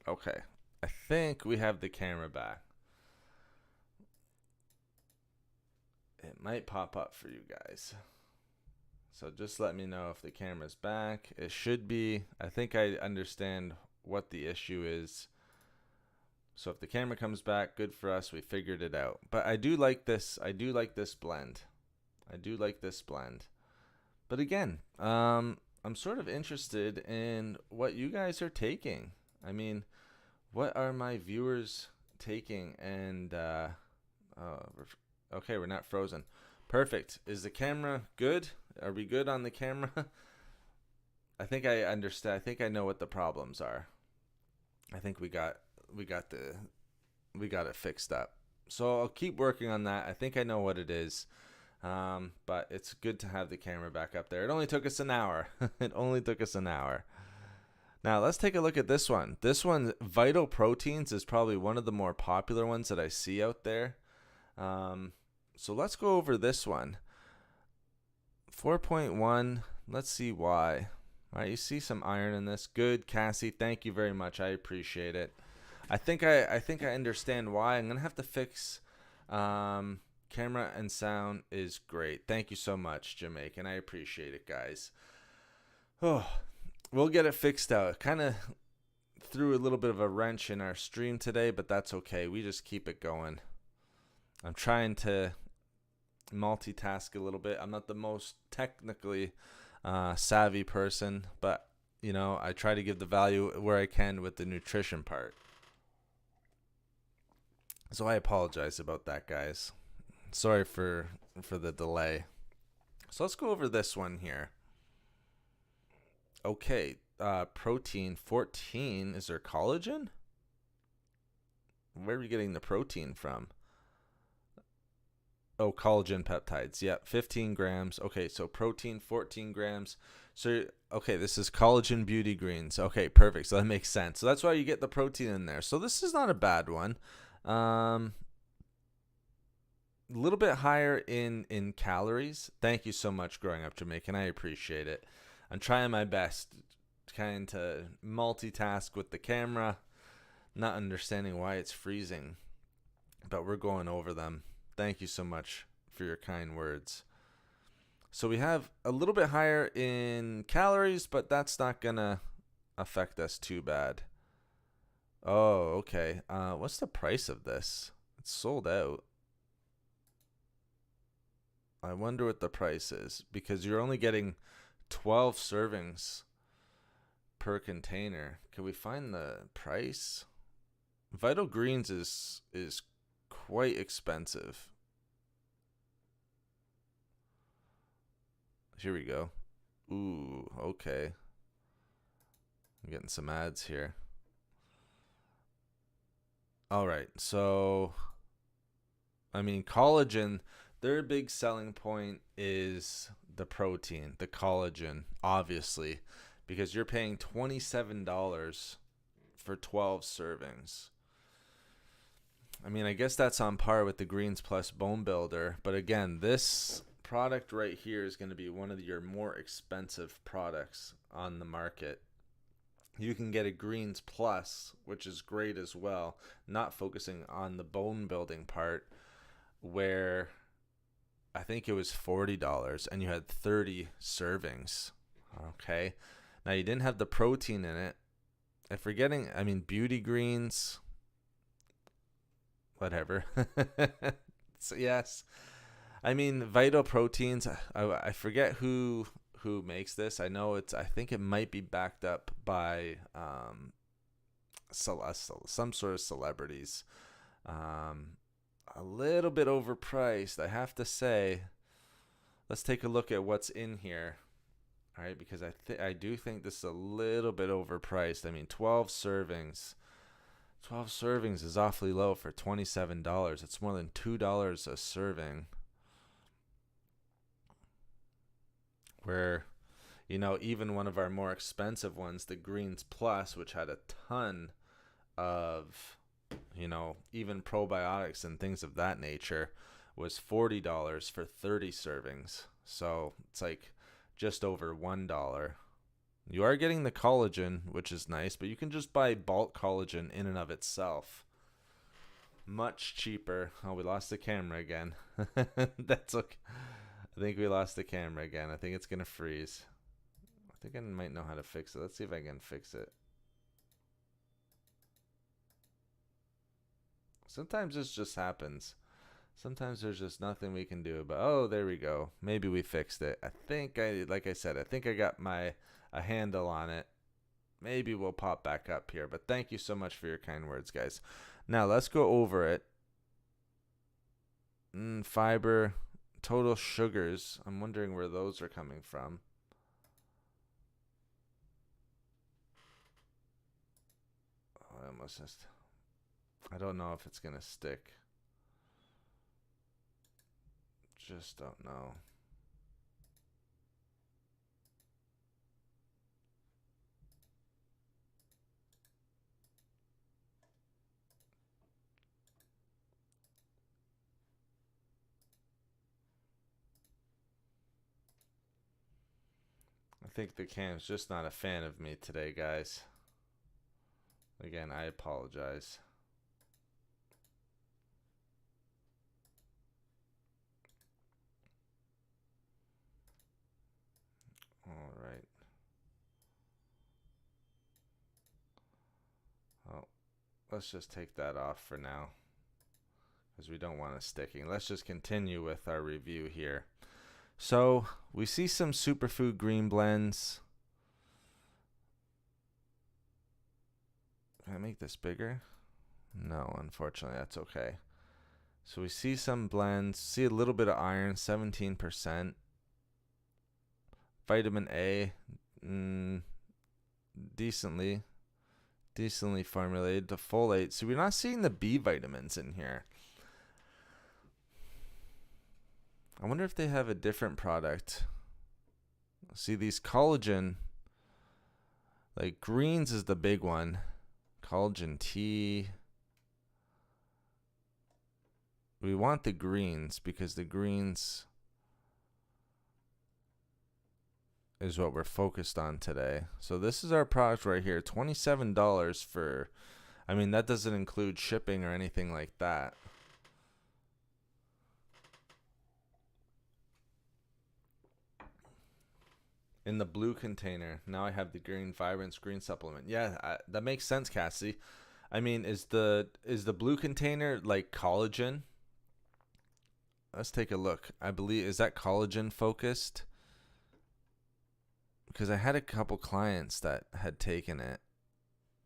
Speaker 1: Okay. I think we have the camera back. It might pop up for you guys. So just let me know if the camera's back. It should be. I think I understand what the issue is. So if the camera comes back, good for us. We figured it out. But I do like this. I do like this blend. But again, I'm sort of interested in what you guys are taking. I mean, what are my viewers taking? And Okay, we're not frozen. Perfect. Is the camera good? Are we good on the camera? I think I understand. I think I know what the problems are. I think we got it fixed up. So I'll keep working on that. I think I know what it is. But it's good to have the camera back up there. It only took us an hour. It only took us an hour. Now let's take a look at this one. This one, Vital Proteins, is probably one of the more popular ones that I see out there. So let's go over this one. 4.1. Let's see why. All right, you see some iron in this. Good, Cassie. Thank you very much. I appreciate it. I think I understand why. I'm gonna have to fix. Camera and sound is great. Thank you so much, Jamaican. I appreciate it, guys. Oh, we'll get it fixed out. Kind of threw a little bit of a wrench in our stream today, but that's okay. We just keep it going. I'm trying to multitask a little bit. I'm not the most technically savvy person, but you know, I try to give the value where I can with the nutrition part. So I apologize about that, guys. Sorry for the delay. So let's go over this one here. Okay, protein 14. Is there collagen? Where are we getting the protein from? Oh, collagen peptides. Yeah, 15 grams. Okay, so protein 14 grams. So, okay, this is collagen beauty greens. Okay, perfect. So that makes sense. So that's why you get the protein in there. So this is not a bad one. A little bit higher in calories. Thank you so much, Growing Up Jamaican. I appreciate it. I'm trying my best kind to multitask with the camera, not understanding why it's freezing, but we're going over them. Thank you so much for your kind words. So we have a little bit higher in calories, but that's not gonna affect us too bad. Oh, okay. What's the price of this? It's sold out. I wonder what the price is, because you're only getting 12 servings per container. Can we find the price? Vital Greens is quite expensive. Here we go. Ooh, okay. I'm getting some ads here. All right, so I mean, collagen, their big selling point is the protein, the collagen, obviously, because you're paying $27 for 12 servings. I mean, I guess that's on par with the Greens Plus Bone Builder, but again, this product right here is going to be one of your more expensive products on the market. You can get a Greens Plus, which is great as well, not focusing on the bone building part, where I think it was $40 and you had 30 servings. Okay. Now you didn't have the protein in it. If we're getting, I mean, beauty greens, whatever. So yes. I mean, Vital Proteins, I forget who makes this. I know I think it might be backed up by some sort of celebrities. A little bit overpriced, I have to say. Let's take a look at what's in here. All right, because I do think this is a little bit overpriced. I mean, 12 servings. 12 servings is awfully low for $27. It's more than $2 a serving. Where, you know, even one of our more expensive ones, the Greens Plus, which had a ton of, you know, even probiotics and things of that nature, was $40 for 30 servings. So it's like just over $1. You are getting the collagen, which is nice, but you can just buy bulk collagen in and of itself. Much cheaper. Oh, we lost the camera again. That's okay. I think we lost the camera again. I think it's going to freeze. I think I might know how to fix it. Let's see if I can fix it. Sometimes this just happens. Sometimes there's just nothing we can do about. Oh, there we go. Maybe we fixed it. Like I said, I think I got a handle on it. Maybe we'll pop back up here. But thank you so much for your kind words, guys. Now let's go over it. fiber, total sugars. I'm wondering where those are coming from. Oh, I almost just. I don't know if it's gonna stick. Just don't know. I think the cam's just not a fan of me today, guys. Again, I apologize. All right. Well, let's just take that off for now because we don't want it sticking. Let's just continue with our review here. So we see some superfood green blends. Can I make this bigger? No, unfortunately, that's okay. So we see some blends. See a little bit of iron, 17%. Vitamin A, decently formulated. The folate. So we're not seeing the B vitamins in here. I wonder if they have a different product. See these collagen, like greens is the big one. Collagen tea. We want the greens because the greens is what we're focused on today. So this is our product right here. $27 for, I mean, that doesn't include shipping or anything like that. In the blue container. Now I have the green Vibrance green supplement. Yeah, that makes sense, Cassie. I mean, is the blue container like collagen? Let's take a look. I believe, is that collagen focused? Because I had a couple clients that had taken it.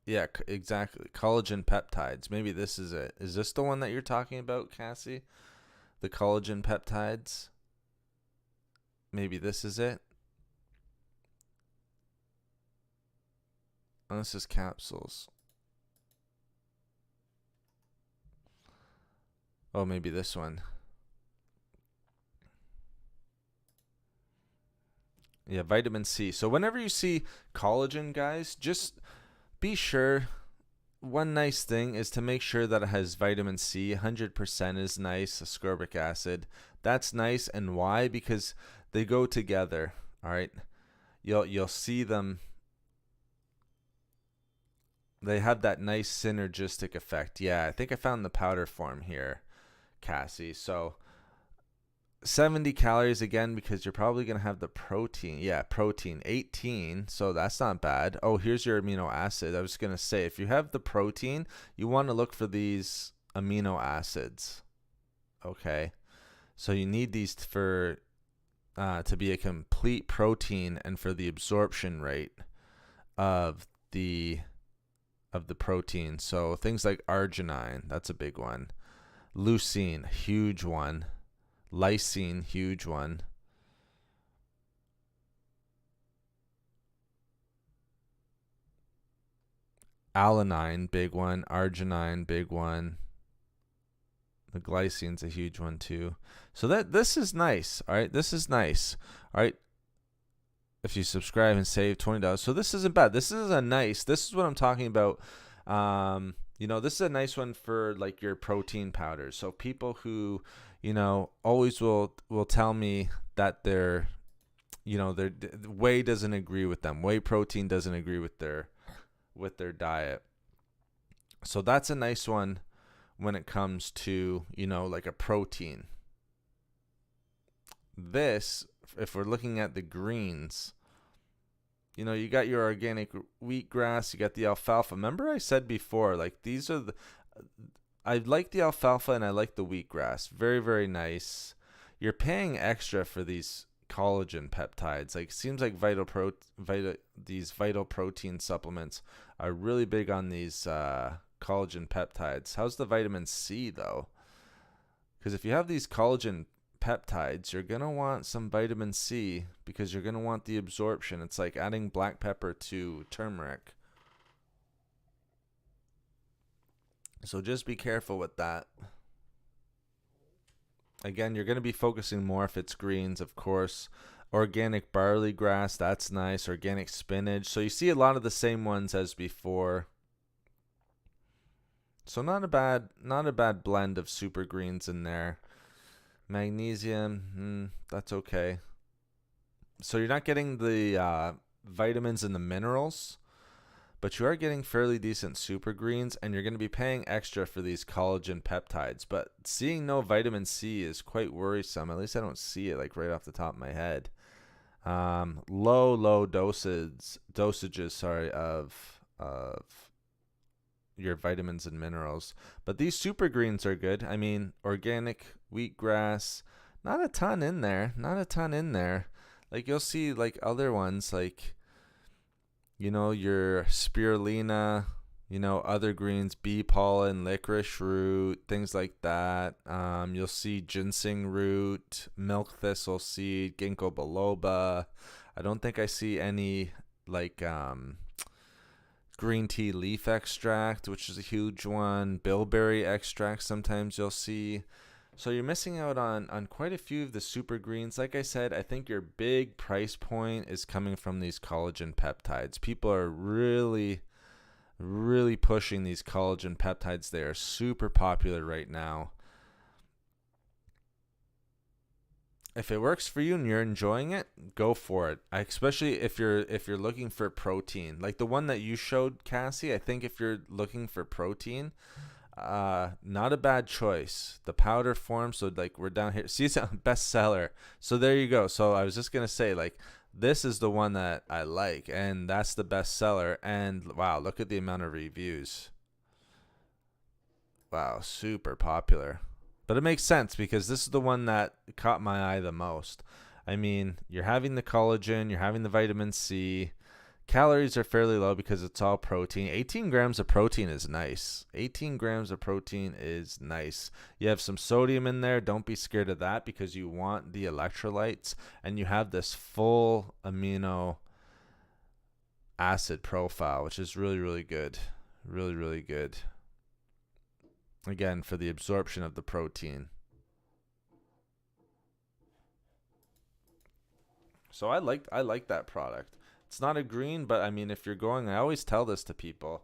Speaker 1: Yeah, exactly. Collagen peptides. Maybe this is it. Is this the one that you're talking about, Cassie? The collagen peptides? Maybe this is it. Oh, this is capsules. Oh, maybe this one. Yeah, vitamin C. So whenever you see collagen, guys, just be sure. One nice thing is to make sure that it has vitamin C. 100% is nice. Ascorbic acid. That's nice. And why? Because they go together. All right. You'll see them. They have that nice synergistic effect. Yeah, I think I found the powder form here, Cassie. So 70 calories again because you're probably going to have the protein. Yeah, protein 18. So that's not bad. Oh, here's your amino acid. I was going to say, if you have the protein, you want to look for these amino acids. Okay. So you need these for to be a complete protein and for the absorption rate of the protein. So things like arginine, that's a big one. Leucine, huge one. Lysine, huge one. Alanine, big one. Arginine, big one. The glycine's a huge one too. So this is nice. All right, this is nice. All right. If you subscribe and save $20, so this isn't bad. This is what I'm talking about. This is a nice one for like your protein powders. So people who, always will tell me that their whey doesn't agree with them. Whey protein doesn't agree with their diet. So that's a nice one when it comes to, like a protein. This, if we're looking at the greens, you got your organic wheatgrass, you got the alfalfa. Remember I said before, like these are I like the alfalfa and I like the wheatgrass. Very, very nice. You're paying extra for these collagen peptides. Like seems like these vital protein supplements are really big on these collagen peptides. How's the vitamin C though? Because if you have these collagen peptides, you're going to want some vitamin C because you're going to want the absorption. It's like adding black pepper to turmeric. So just be careful with that. Again, you're going to be focusing more if it's greens, of course. Organic barley grass, that's nice. Organic spinach. So you see a lot of the same ones as before. So not a bad blend of super greens in there. Magnesium, that's okay. So you're not getting the vitamins and the minerals, but you are getting fairly decent super greens, and you're going to be paying extra for these collagen peptides. But seeing no vitamin C is quite worrisome. At least I don't see it like right off the top of my head. Low dosages, of your vitamins and minerals. But these super greens are good. I mean, organic wheatgrass, not a ton in there. Like you'll see like other ones like, your spirulina, other greens, bee pollen, licorice root, things like that. You'll see ginseng root, milk thistle seed, ginkgo biloba. I don't think I see any like green tea leaf extract, which is a huge one. Bilberry extract sometimes you'll see. So you're missing out on quite a few of the super greens. Like I said, I think your big price point is coming from these collagen peptides. People are really, really pushing these collagen peptides. They are super popular right now. If it works for you and you're enjoying it, go for it. Especially if you're looking for protein, like the one that you showed, Cassie. I think if you're looking for protein, not a bad choice. The powder form. So like we're down here. See, it's a bestseller. So there you go. So I was just gonna say like this is the one that I like, and that's the bestseller. And wow, look at the amount of reviews. Wow, super popular. But it makes sense because this is the one that caught my eye the most. I mean, you're having the collagen, you're having the vitamin C. Calories are fairly low because it's all protein. 18 grams of protein is nice. 18 grams of protein is nice. You have some sodium in there. Don't be scared of that because you want the electrolytes. And you have this full amino acid profile, which is really, really good. Really, really good. Again, for the absorption of the protein. So I like that product. It's not a green, but I mean, if you're going, I always tell this to people.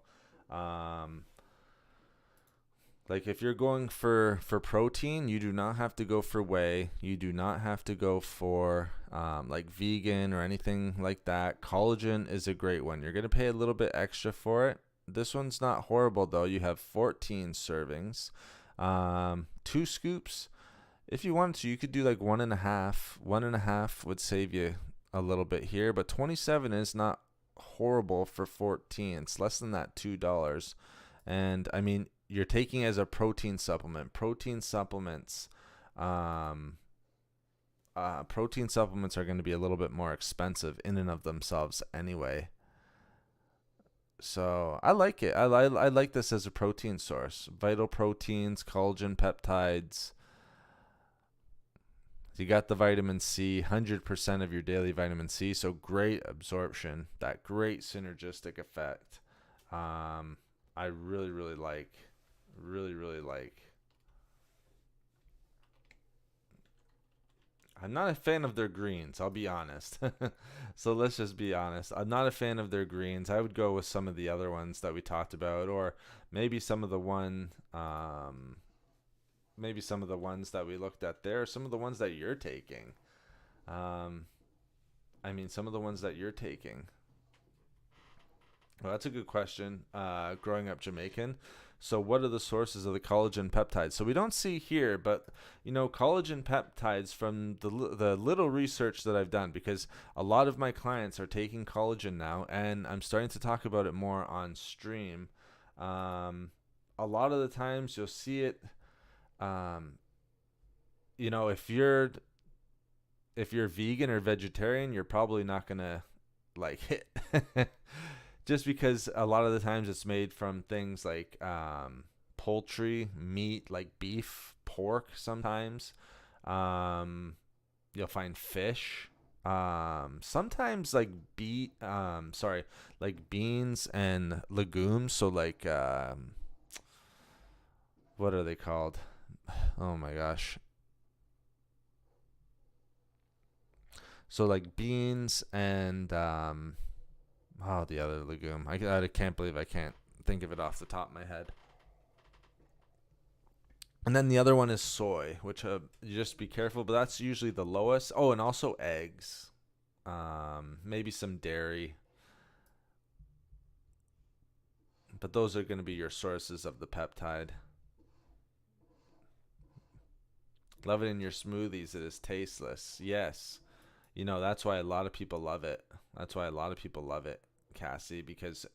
Speaker 1: Like if you're going for protein, you do not have to go for whey. You do not have to go for like vegan or anything like that. Collagen is a great one. You're going to pay a little bit extra for it. This one's not horrible though. You have 14 servings, 2 scoops. If you wanted to, you could do like 1.5. 1.5 would save you a little bit here, but 27 is not horrible for 14. It's less than that $2. And I mean, you're taking as a protein supplement. Protein supplements are going to be a little bit more expensive in and of themselves anyway. So I like it. I like this as a protein source. Vital proteins, collagen peptides. You got the vitamin C, 100% of your daily vitamin C. So great absorption, that great synergistic effect. I really, really like. Really, really like. I'm not a fan of their greens, I'll be honest. So let's just be honest. I'm not a fan of their greens. I would go with some of the other ones that we talked about, or maybe some of the ones that we looked at there, some of the ones that you're taking. Some of the ones that you're taking. Well, that's a good question. Growing up Jamaican. So what are the sources of the collagen peptides? So we don't see here, but collagen peptides from the little research that I've done, because a lot of my clients are taking collagen now, and I'm starting to talk about it more on stream. A lot of the times you'll see it. If you're vegan or vegetarian, you're probably not gonna like it. Just because a lot of the times it's made from things like poultry, meat, like beef, pork sometimes. You'll find fish. Sometimes like like beans and legumes. So like, what are they called? Oh my gosh. So like beans and the other legume. I can't believe I can't think of it off the top of my head. And then the other one is soy, which you just be careful, but that's usually the lowest. Oh, and also eggs. Maybe some dairy. But those are going to be your sources of the peptide. Love it in your smoothies. It is tasteless. Yes. That's why a lot of people love it. That's why a lot of people love it, Cassie, because,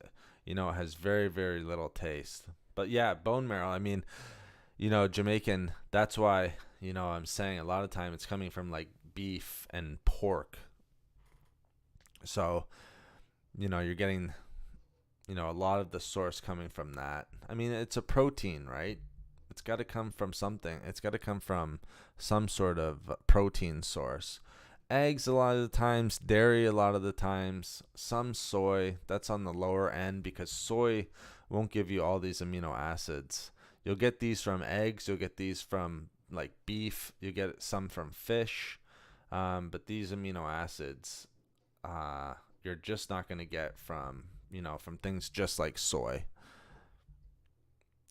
Speaker 1: it has very, very little taste. But yeah, bone marrow. I mean, Jamaican, that's why, I'm saying a lot of time it's coming from like beef and pork. So, you're getting, a lot of the source coming from that. I mean, it's a protein, right? It's got to come from something. It's got to come from some sort of protein source. Eggs a lot of the times, dairy a lot of the times, some soy. That's on the lower end because soy won't give you all these amino acids. You'll get these from eggs. You'll get these from like beef. You get some from fish. But these amino acids, you're just not going to get from things just like soy.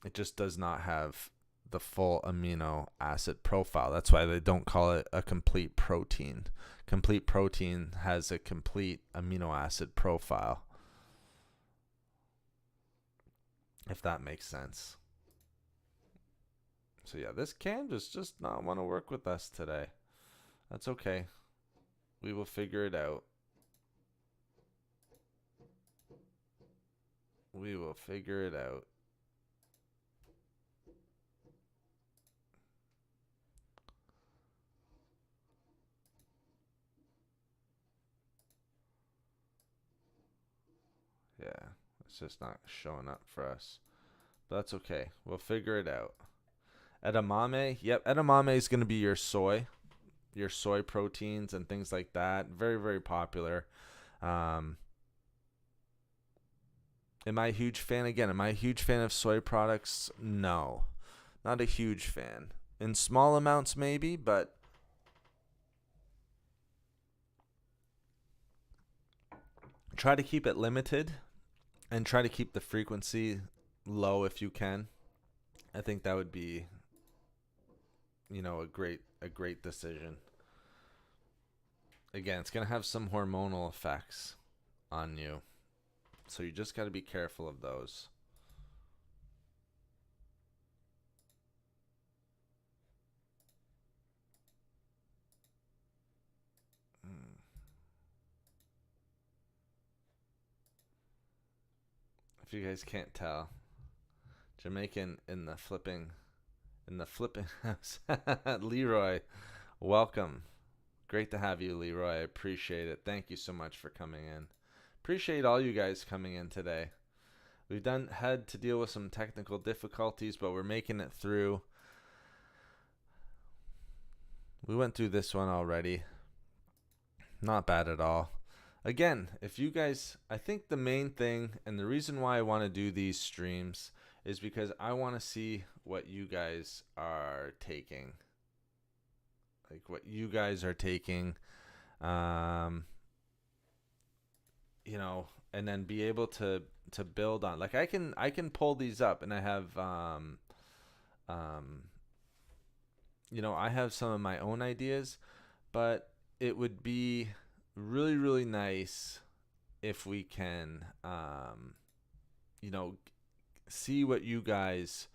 Speaker 1: It just does not have the full amino acid profile. That's why they don't call it a complete protein. Complete protein has a complete amino acid profile, if that makes sense. So yeah, this canvas just not want to work with us today. That's okay. We will figure it out. We will figure it out. Yeah, it's just not showing up for us. But that's okay. We'll figure it out. Edamame. Yep, edamame is going to be your soy proteins and things like that. Very, very popular. Am I a huge fan? Again, am I a huge fan of soy products? No, not a huge fan. In small amounts maybe, but try to keep it limited and try to keep the frequency low if you can. I think that would be, a great decision. Again, it's going to have some hormonal effects on you. So you just got to be careful of those. If you guys can't tell, Jamaican in the flipping house. Leroy, welcome. Great to have you, Leroy. I appreciate it. Thank you so much for coming in. Appreciate all you guys coming in today. We've had to deal with some technical difficulties, but we're making it through. We went through this one already. Not bad at all. Again, if you guys, I think the main thing and the reason why I want to do these streams is because I want to see what you guys are taking. Like what you guys are taking. And then be able to build on. Like I can pull these up and I have I have some of my own ideas, but it would be really, really nice if we can see what you guys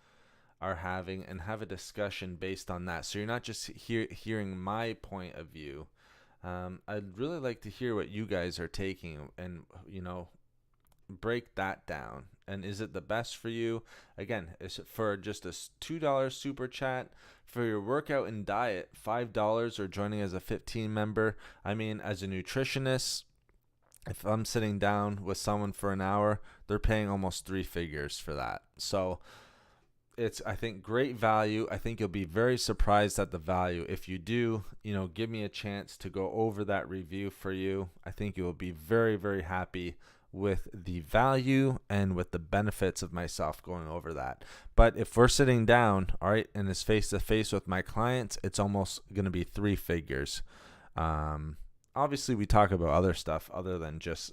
Speaker 1: are having and have a discussion based on that. So you're not just hearing my point of view. I'd really like to hear what you guys are taking and, break that down. And is it the best for you? Again, is it for just a $2 super chat? For your workout and diet, $5, or joining as a 15 member. I mean, as a nutritionist, if I'm sitting down with someone for an hour, they're paying almost 3 figures for that. So It's, I think, great value. I think you'll be very surprised at the value. If you do, give me a chance to go over that review for you. I think you will be very, very happy with the value and with the benefits of myself going over that. But if we're sitting down, all right, and it's face to face with my clients, it's almost going to be 3 figures. Obviously, we talk about other stuff other than just,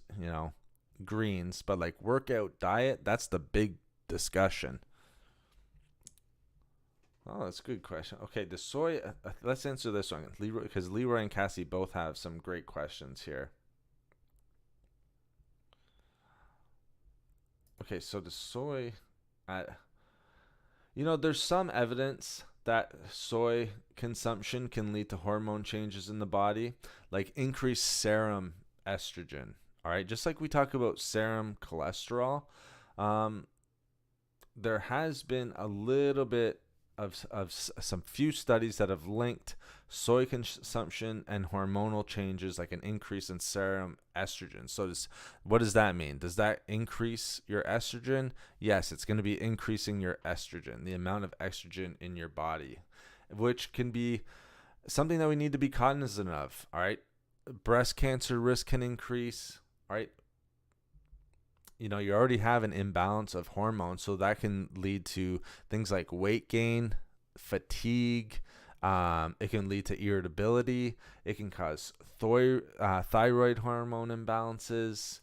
Speaker 1: greens, but like workout, diet, that's the big discussion. Oh, that's a good question. Okay, the soy, let's answer this one, because Leroy and Cassie both have some great questions here. Okay, so the soy, there's some evidence that soy consumption can lead to hormone changes in the body, like increased serum estrogen. All right, just like we talk about serum cholesterol, there has been a little bit of some few studies that have linked soy consumption and hormonal changes, like an increase in serum estrogen. So what does that mean? Does that increase your estrogen? Yes, it's going to be increasing your estrogen, the amount of estrogen in your body, which can be something that we need to be cognizant of. All right, breast cancer risk can increase. All right, you already have an imbalance of hormones, so that can lead to things like weight gain, fatigue. It can lead to irritability. It can cause thyroid hormone imbalances.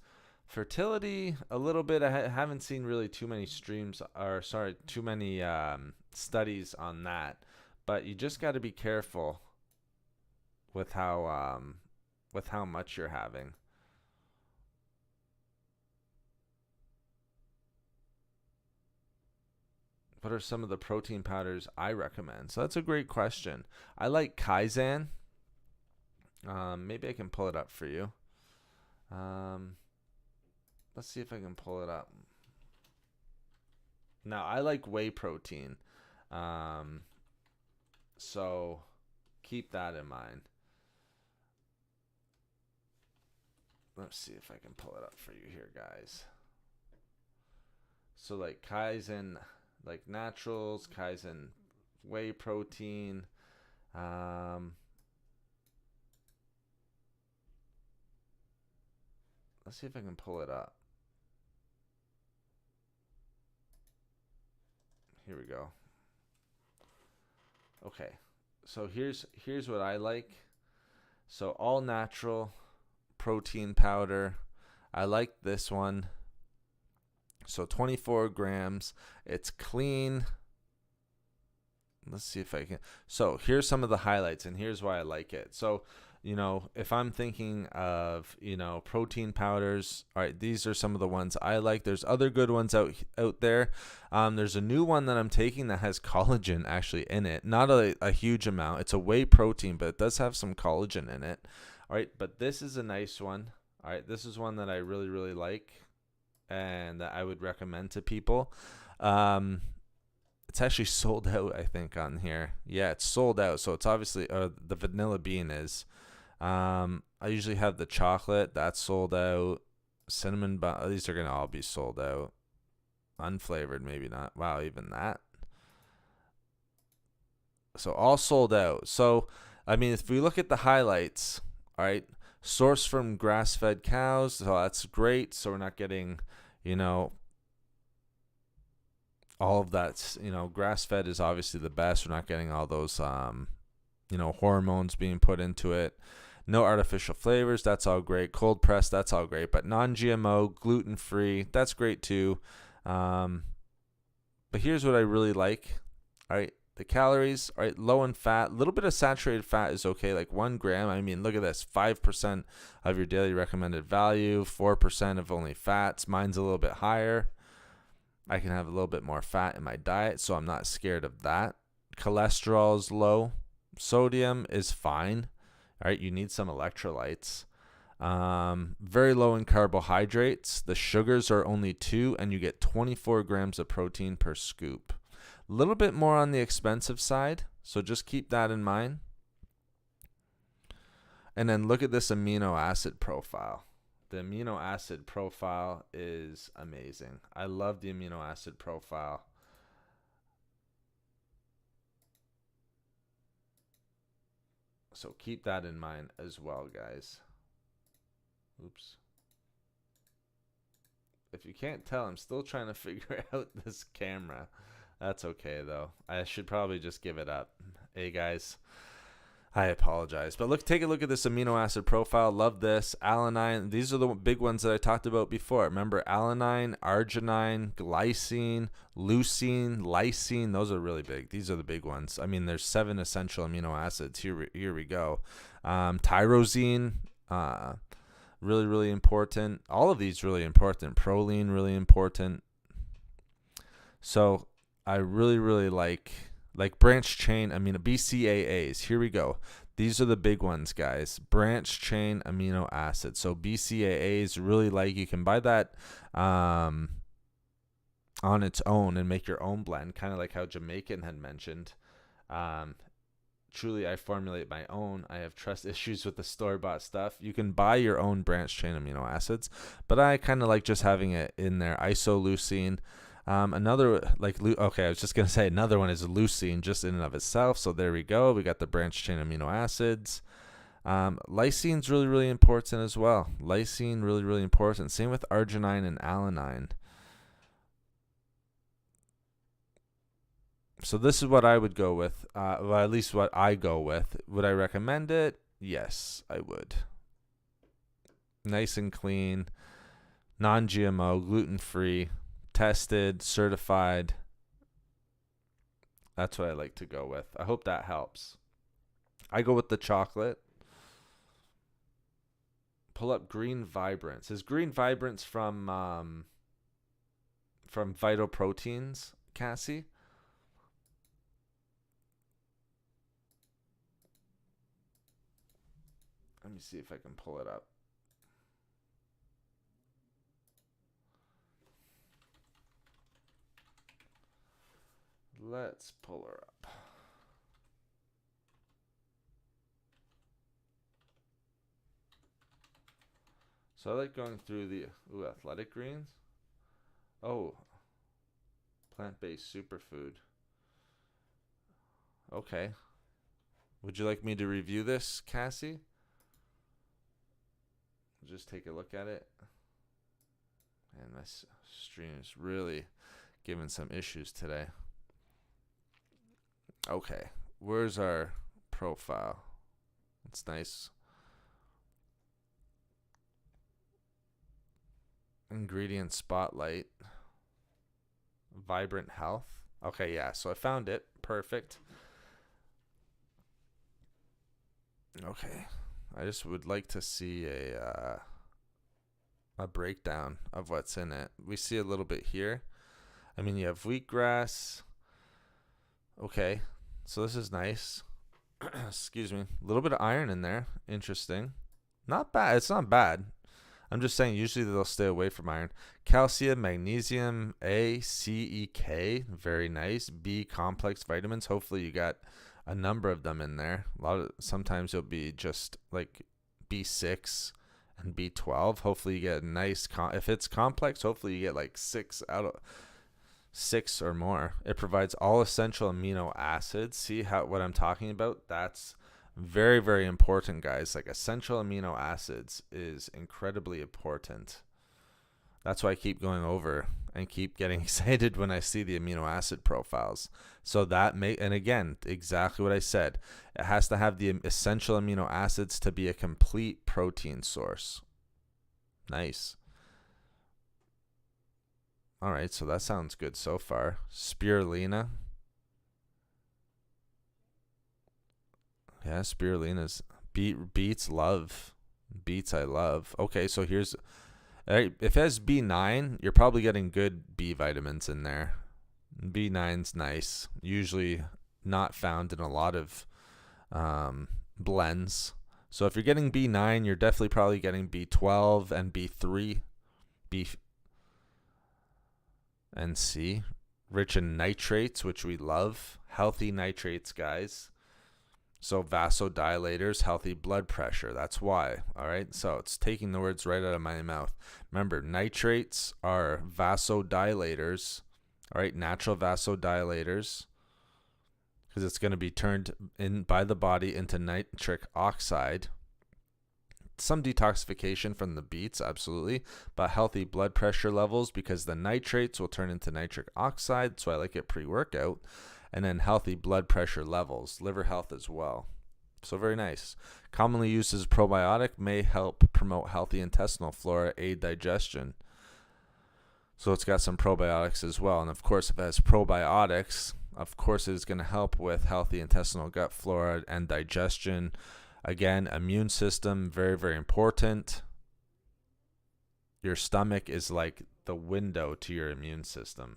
Speaker 1: Fertility, a little bit. I haven't seen really too many studies on that. But you just got to be careful with how much you're having. What are some of the protein powders I recommend? So that's a great question. I like Kaizen. Maybe I can pull it up for you. Let's see if I can pull it up. Now, I like whey protein. So keep that in mind. Let's see if I can pull it up for you here, guys. So like Kaizen, like naturals, Kaizen whey protein. Let's see if I can pull it up. Here we go. Okay, so here's what I like. So all natural protein powder. I like this one. So 24 grams. It's clean. Let's see if I can. So here's some of the highlights, and here's why I like it. So, if I'm thinking of, protein powders, all right, these are some of the ones I like. There's other good ones out there. There's a new one that I'm taking that has collagen actually in it. Not a huge amount. It's a whey protein, but it does have some collagen in it. All right, but this is a nice one. All right, this is one that I really, really like and that I would recommend to people. It's actually sold out, I think, on here. Yeah, it's sold out. So it's obviously the vanilla bean is. I usually have the chocolate. That's sold out. Cinnamon bun. These are going to all be sold out. Unflavored, maybe not. Wow, even that. So all sold out. So, I mean, if we look at the highlights, all right, sourced from grass-fed cows. So that's great. So we're not getting, all of that, grass-fed is obviously the best. We're not getting all those, hormones being put into it. No artificial flavors. That's all great. Cold pressed. That's all great. But non-GMO, gluten-free. That's great too. But here's what I really like. All right. The calories, all right, low in fat. A little bit of saturated fat is okay, like 1 gram. I mean, look at this, 5% of your daily recommended value, 4% of only fats. Mine's a little bit higher. I can have a little bit more fat in my diet, so I'm not scared of that. Cholesterol is low. Sodium is fine. All right, you need some electrolytes. Very low in carbohydrates. The sugars are only 2, and you get 24 grams of protein per scoop. A little bit more on the expensive side, so just keep that in mind. And then look at this amino acid profile. The amino acid profile is amazing. I love the amino acid profile. So keep that in mind as well, guys. Oops. If you can't tell, I'm still trying to figure out this camera. That's okay, though. I should probably just give it up. Hey, guys. I apologize. But look, take a look at this amino acid profile. Love this. Alanine. These are the big ones that I talked about before. Remember, alanine, arginine, glycine, leucine, lysine. Those are really big. These are the big ones. I mean, there's 7 essential amino acids. Here we go. Tyrosine, really, really important. All of these really important. Proline, really important. So I really, really like branch chain amino BCAAs. Here we go. These are the big ones, guys. Branch chain amino acids. So BCAAs, really like, you can buy that on its own and make your own blend, kind of like how Jamaican had mentioned. Truly, I formulate my own. I have trust issues with the store-bought stuff. You can buy your own branch chain amino acids, but I kind of like just having it in there. Isoleucine. Another, okay, I was just going to say another one is leucine just in and of itself. So there we go. We got the branch chain amino acids. Lysine's really, really important as well. Lysine, really, really important. Same with arginine and alanine. So this is what I would go with. Well, at least what I go with. Would I recommend it? Yes, I would. Nice and clean. Non-GMO, gluten-free. Tested, certified. That's what I like to go with. I hope that helps. I go with the chocolate. Pull up Green Vibrance. Is Green Vibrance from Vital Proteins, Cassie? Let me see if I can pull it up. Let's pull her up. So I like going through the athletic greens. Oh, plant-based superfood. Okay. Would you like me to review this, Cassie? Just take a look at it. And my stream is really giving some issues today. Okay, where's our profile? It's nice. Ingredient spotlight. Vibrant health. Okay, yeah, so I found it. Perfect. Okay, I just would like to see a breakdown of what's in it. We see a little bit here. I mean, you have wheatgrass. Okay, so this is nice. Excuse me. A little bit of iron in there. Interesting. Not bad. It's not bad. I'm just saying usually they'll stay away from iron. Calcium, magnesium, A, C, E, K. Very nice. B complex vitamins. Hopefully you got a number of them in there. Sometimes you'll be just like B6 and B12. Hopefully you get a nice if it's complex, hopefully you get like 6 or more. It provides all essential amino acids. See what I'm talking about? That's very, very important, guys. Like, essential amino acids is incredibly important. That's why I keep going over and keep getting excited when I see the amino acid profiles. So and again, exactly what I said. It has to have the essential amino acids to be a complete protein source. Nice. All right, so that sounds good so far. Spirulina. Yeah, spirulina's beets love. Beets I love. Okay, so here's if it has B9, you're probably getting good B vitamins in there. B9's nice. Usually not found in a lot of blends. So if you're getting B9, you're definitely probably getting B12 and B3. B and C. Rich in nitrates, which we love. Healthy nitrates, guys. So vasodilators, healthy blood pressure. That's why. All right. So it's taking the words right out of my mouth. Remember, nitrates are vasodilators. All right. Natural vasodilators. because it's going to be turned in by the body into nitric oxide. Some detoxification from the beets, absolutely, but healthy blood pressure levels because the nitrates will turn into nitric oxide. So I like it pre-workout. And then healthy blood pressure levels, liver health as well. So very nice. Commonly used as a probiotic, may help promote healthy intestinal flora, aid digestion. So it's got some probiotics as well. And of course, if it has probiotics, of course it is going to help with healthy intestinal gut flora and digestion. Again, immune system, very, very important. Your stomach is like the window to your immune system.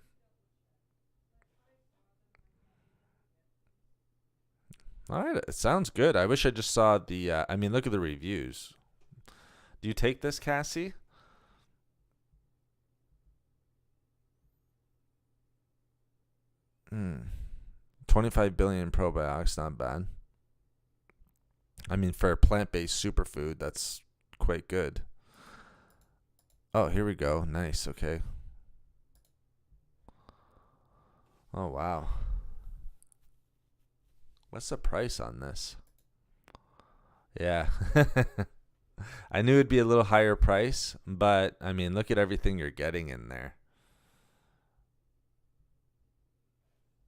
Speaker 1: All right, it sounds good. I wish I just saw the, look at the reviews. Do you take this, Cassie? 25 billion probiotics, not bad. I mean, for a plant-based superfood, that's quite good. Oh, here we go. Nice. Okay. Oh, wow. What's the price on this? Yeah. I knew it'd be a little higher price, but I mean, look at everything you're getting in there.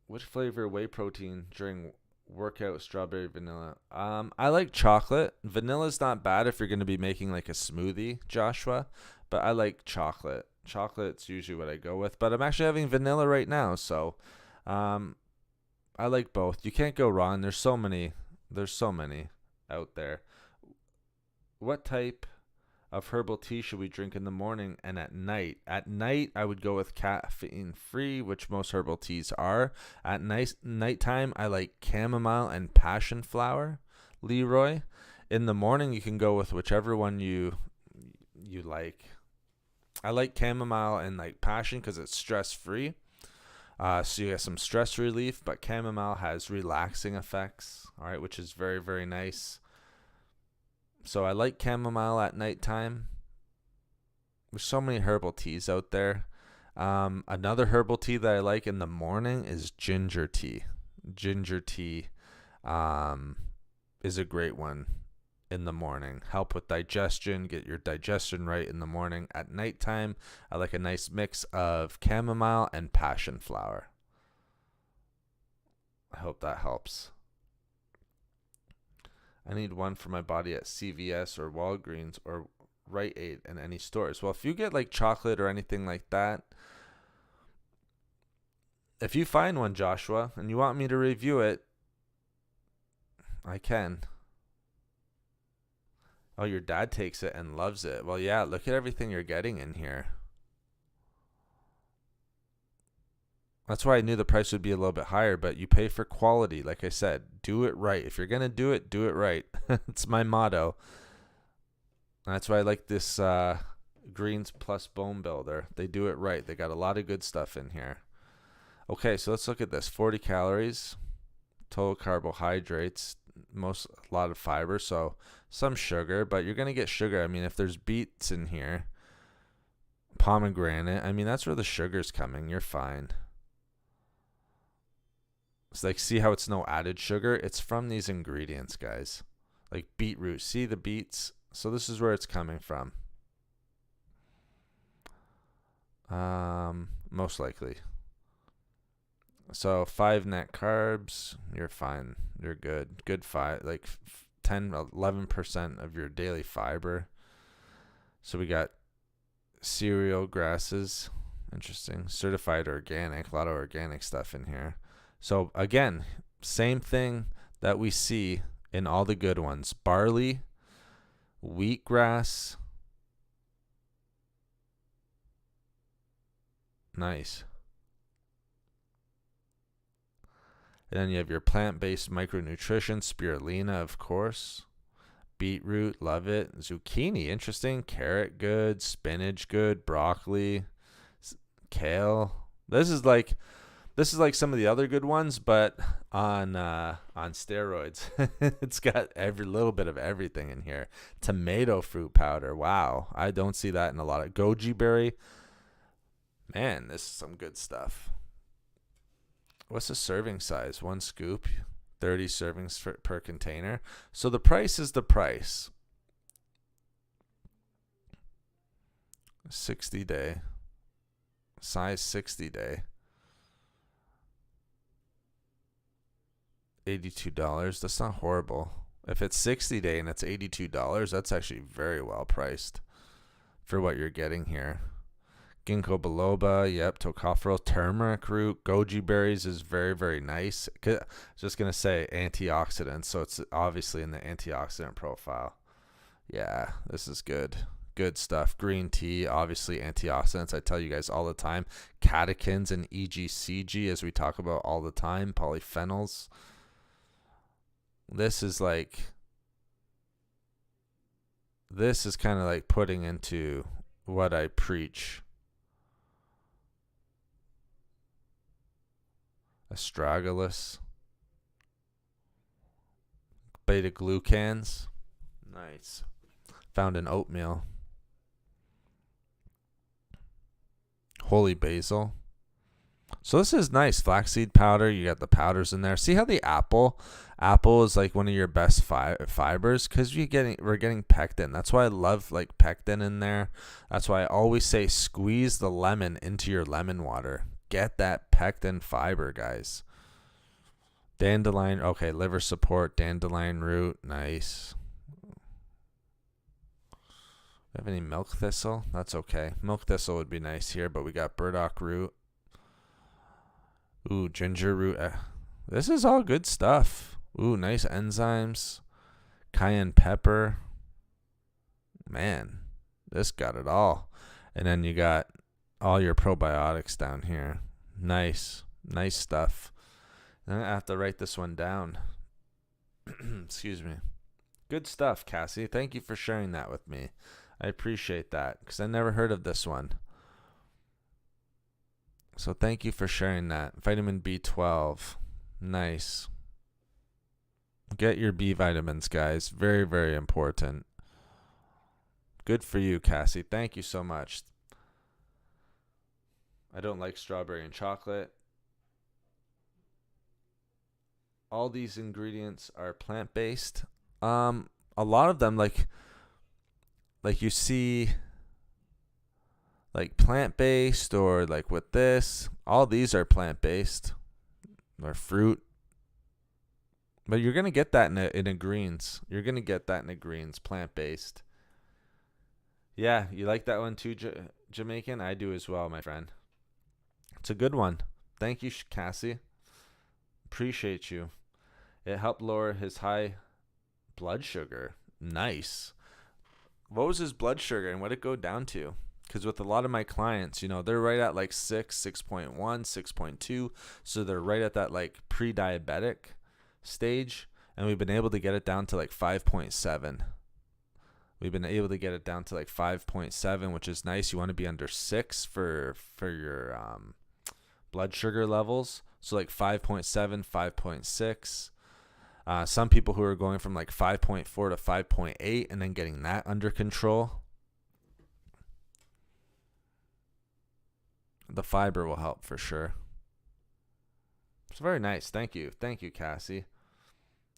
Speaker 1: Which flavor whey protein during workout? Strawberry, vanilla. I like chocolate. Vanilla's not bad if you're going to be making like a smoothie, Joshua, but I like chocolate. Chocolate's usually what I go with, but I'm actually having vanilla right now, so I like both. You can't go wrong. There's so many out there. What type of herbal tea should we drink in the morning and at night? At night, I would go with caffeine free, which most herbal teas are. At nighttime, I like chamomile and passion flower, Leroy. In the morning, you can go with whichever one you like. I like chamomile and like passion because it's stress free. So you get some stress relief, but chamomile has relaxing effects, all right, which is very, very nice. So I like chamomile at nighttime. There's so many herbal teas out there. Another herbal tea that I like in the morning is ginger tea. Ginger tea is a great one in the morning. Help with digestion, get your digestion right in the morning. At nighttime, I like a nice mix of chamomile and passion flower. I hope that helps. I need one for my body at CVS or Walgreens or Rite Aid and any stores. Well, if you get like chocolate or anything like that, if you find one, Joshua, and you want me to review it, I can. Oh, your dad takes it and loves it. Well, yeah, look at everything you're getting in here. That's why I knew the price would be a little bit higher, but you pay for quality. Like I said, do it right. If you're going to do it right. It's my motto. That's why I like this Greens Plus Bone Builder. They do it right. They got a lot of good stuff in here. Okay, so let's look at this. 40 calories, total carbohydrates, a lot of fiber, so some sugar, but you're going to get sugar. I mean, if there's beets in here, pomegranate, I mean, that's where the sugar's coming. You're fine. It's like, see how it's no added sugar? It's from these ingredients, guys. Like beetroot. See the beets? So this is where it's coming from. Most likely. So 5 net carbs, you're fine. You're good. Good 10, 11% of your daily fiber. So we got cereal grasses. Interesting. Certified organic. A lot of organic stuff in here. So again, same thing that we see in all the good ones. Barley, wheatgrass. Nice. And then you have your plant-based micronutrition, spirulina, of course. Beetroot, love it. Zucchini, interesting. Carrot, good. Spinach, good. Broccoli, kale. This is like some of the other good ones, but on steroids. It's got every little bit of everything in here. Tomato fruit powder. Wow, I don't see that in a lot of goji berry. Man, this is some good stuff. What's the serving size? 1 scoop, 30 servings per container. So the price is the price. 60 day. Size 60 day. $82. That's not horrible. If it's 60 day and it's $82, that's actually very well priced for what you're getting here. Ginkgo biloba, yep, tocopherol, turmeric root, goji berries is very, very nice. I was just going to say antioxidants, so it's obviously in the antioxidant profile. Yeah, this is good. Good stuff. Green tea, obviously antioxidants. I tell you guys all the time. Catechins and EGCG, as we talk about all the time. Polyphenols. This is kind of like putting into what I preach. Astragalus. Beta glucans. Nice. Found in oatmeal. Holy basil. So this is nice. Flaxseed powder. You got the powders in there. See how the apple is like one of your best fibers, because we're getting pectin. That's why I love like pectin in there. That's why I always say squeeze the lemon into your lemon water. Get that pectin fiber, guys. Dandelion. Okay, liver support. Dandelion root. Nice. Have any milk thistle? That's okay. Milk thistle would be nice here, but we got burdock root. Ooh, ginger root. This is all good stuff. Ooh, nice enzymes. Cayenne pepper. Man, this got it all. And then you got all your probiotics down here. Nice. Nice stuff. And I have to write this one down. Excuse me. Good stuff, Cassie. Thank you for sharing that with me. I appreciate that, because I never heard of this one. So thank you for sharing that. Vitamin B12. Nice. Get your B vitamins, guys. Very, very important. Good for you, Cassie. Thank you so much. I don't like strawberry and chocolate. All these ingredients are plant-based. A lot of them, like you see, like plant-based, or like with this, all these are plant-based or fruit. But you're going to get that in a greens. You're going to get that in a greens, plant-based. Yeah, you like that one too, Jamaican? I do as well, my friend. It's a good one. Thank you, Cassie. Appreciate you. It helped lower his high blood sugar. Nice. What was his blood sugar and what did it go down to? Because with a lot of my clients, they're right at like 6.1, 6.2. So they're right at that like pre-diabetic stage. And we've been able to get it down to like 5.7. We've been able to get it down to like 5.7, which is nice. You want to be under 6 for your blood sugar levels. So like 5.7, 5.6. Some people who are going from like 5.4 to 5.8 and then getting that under control. The fiber will help for sure. It's very nice. Thank you. Thank you, Cassie.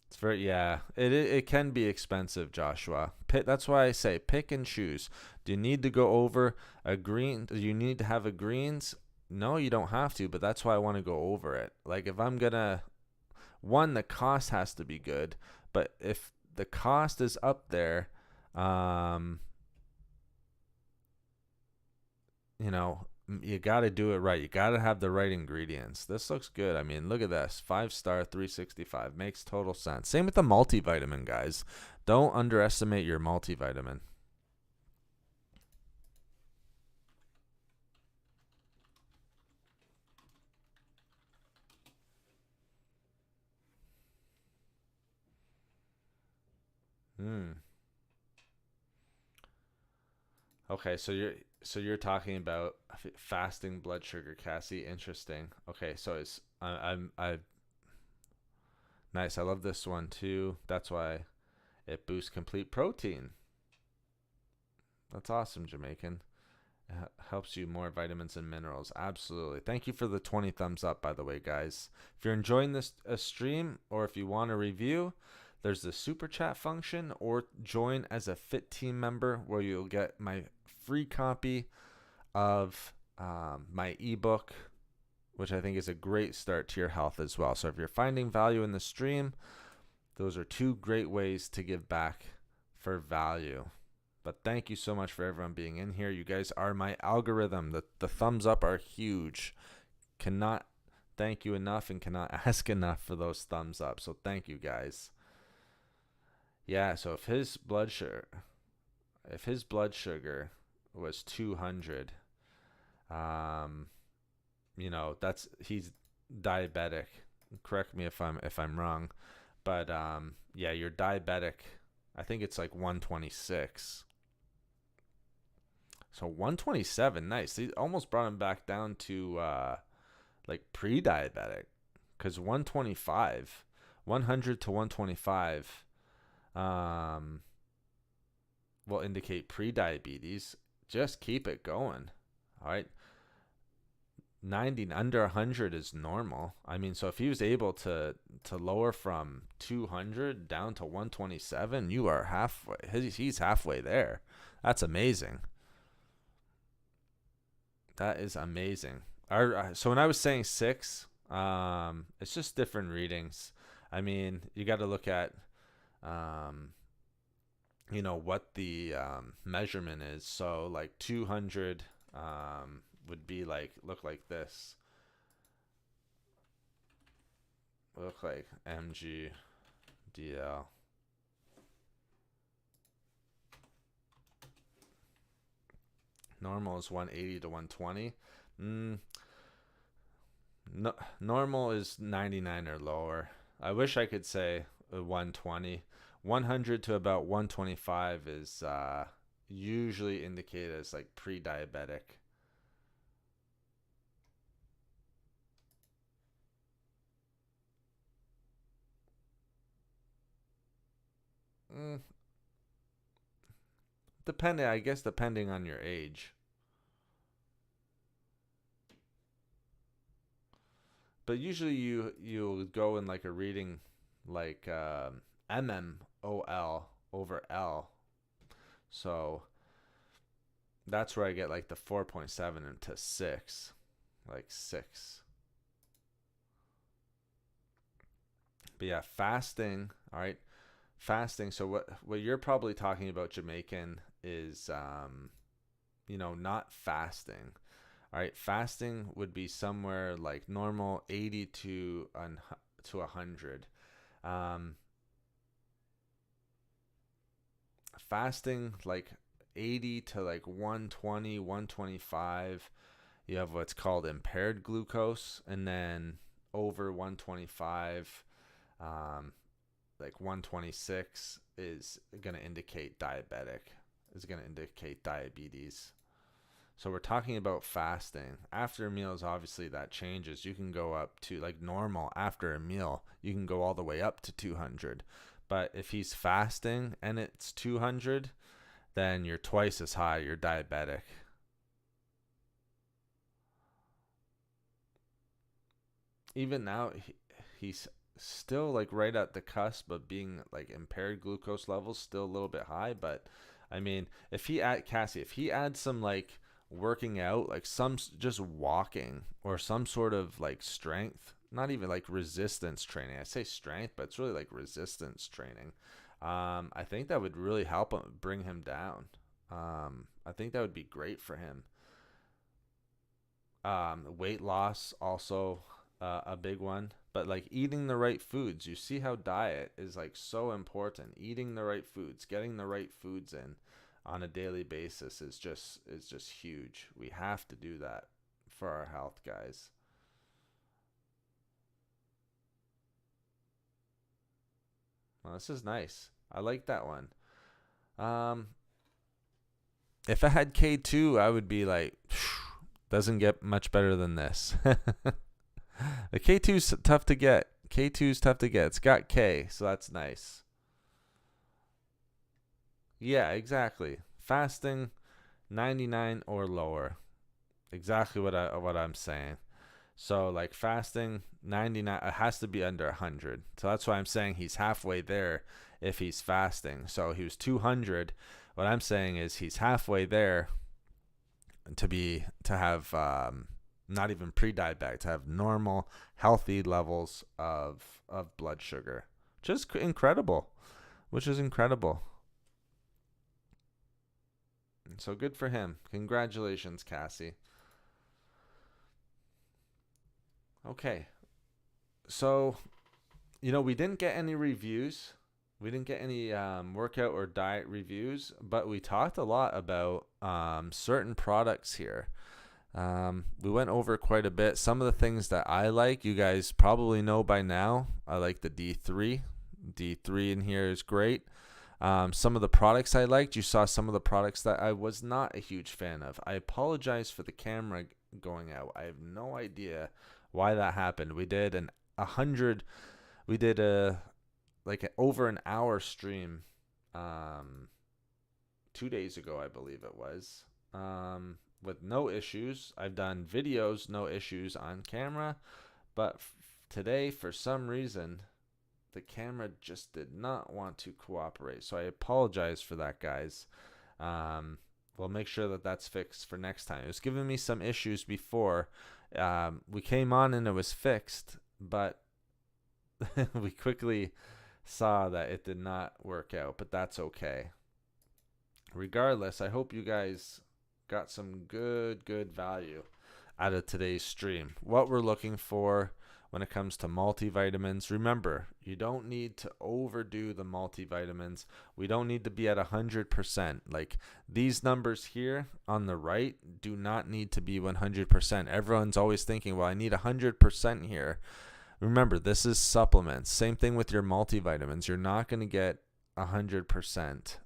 Speaker 1: It's very, yeah, it can be expensive, Joshua. That's why I say pick and choose. Do you need to go over a green? Do you need to have a greens? No, you don't have to, but that's why I want to go over it. Like if I'm going to, one, the cost has to be good, but if the cost is up there, you got to do it right. You got to have the right ingredients. This looks good. I mean, look at this. 5-star, 365. Makes total sense. Same with the multivitamin, guys. Don't underestimate your multivitamin. Okay, so you're talking about fasting blood sugar, Cassie. Interesting. Okay, so I nice. I love this one too. That's why it boosts complete protein. That's awesome, Jamaican. Helps you more vitamins and minerals. Absolutely. Thank you for the 20 thumbs up, by the way, guys. If you're enjoying this stream, or if you want a review, there's the super chat function, or join as a Fit Team member where you'll get my free copy of my ebook, which I think is a great start to your health as well. So if you're finding value in the stream, those are two great ways to give back for value. But thank you so much for everyone being in here. You guys are my algorithm. The thumbs up are huge. Cannot thank you enough and cannot ask enough for those thumbs up. So thank you, guys. Yeah, so if his blood sugar was 200, he's diabetic. Correct me if I'm wrong, but yeah, you're diabetic. I think it's like 126. So 127, nice. They almost brought him back down to like pre-diabetic, because 125, 100 to 125 will indicate pre-diabetes. Just keep it going. All right. 90 under 100 is normal. I mean, so if he was able to lower from 200 down to 127, you are halfway. He's halfway there. That's amazing. That is amazing. So when I was saying 6, it's just different readings. I mean, you got to look at, what the measurement is. So like 200 would be look like this. Look like mg/dl. Normal is 180 to 120. No, normal is 99 or lower. I wish I could say 120. 100 to about 125 is usually indicated as like pre-diabetic. Depending on your age. But usually you'll go in like a reading like mmol over L. So that's where I get like the 4.7 into 6. Like 6. But yeah, fasting, all right? Fasting, so what you're probably talking about, Jamaican, is not fasting. All right, fasting would be somewhere like normal 80 to 100. Fasting like 80 to like 120, 125, you have what's called impaired glucose, and then over 125, like 126 is going to indicate diabetic, is going to indicate diabetes. So we're talking about fasting. After meals, obviously that changes. You can go up to like normal after a meal. You can go all the way up to 200. But if he's fasting and it's 200, then you're twice as high. You're diabetic. Even now, he's still like right at the cusp of being like impaired glucose levels, still a little bit high. But I mean, if he adds some like working out, like some just walking or some sort of like strength, not even like resistance training. I say strength, but it's really like resistance training. I think that would really help him, bring him down. I think that would be great for him. Weight loss also a big one, but like eating the right foods. You see how diet is like so important. Eating the right foods, getting the right foods in on a daily basis is just huge. We have to do that for our health, guys. Well, this is nice. I like that one. If I had K2, I would be like, doesn't get much better than this. The K2's tough to get. K2's tough to get. It's got K, so that's nice. Yeah, exactly. Fasting, 99 or lower. Exactly what I'm saying. So like fasting, 99, it has to be under 100. So that's why I'm saying he's halfway there if he's fasting. So he was 200. What I'm saying is he's halfway there to have not even pre-diabetic, to have normal, healthy levels of blood sugar, which is incredible. So good for him. Congratulations, Cassie. Okay. So, we didn't get any reviews. We didn't get any workout or diet reviews, but we talked a lot about certain products here. We went over quite a bit. Some of the things that I like, you guys probably know by now. I like the D3. D3 in here is great. Some of the products I liked, you saw some of the products that I was not a huge fan of. I apologize for the camera going out. I have no idea why that happened. We did over an hour stream 2 days ago, I believe it was, with no issues. I've done videos, no issues on camera, but today, for some reason, the camera just did not want to cooperate. So I apologize for that, guys. We'll make sure that that's fixed for next time. It was giving me some issues before. We came on and it was fixed, but we quickly saw that it did not work out, but that's okay. Regardless, I hope you guys got some good value out of today's stream. What we're looking for when it comes to multivitamins, remember, you don't need to overdo the multivitamins. We don't need to be at 100%. Like these numbers here on the right do not need to be 100%. Everyone's always thinking, well, I need 100% here. Remember, this is supplements. Same thing with your multivitamins. You're not going to get 100%.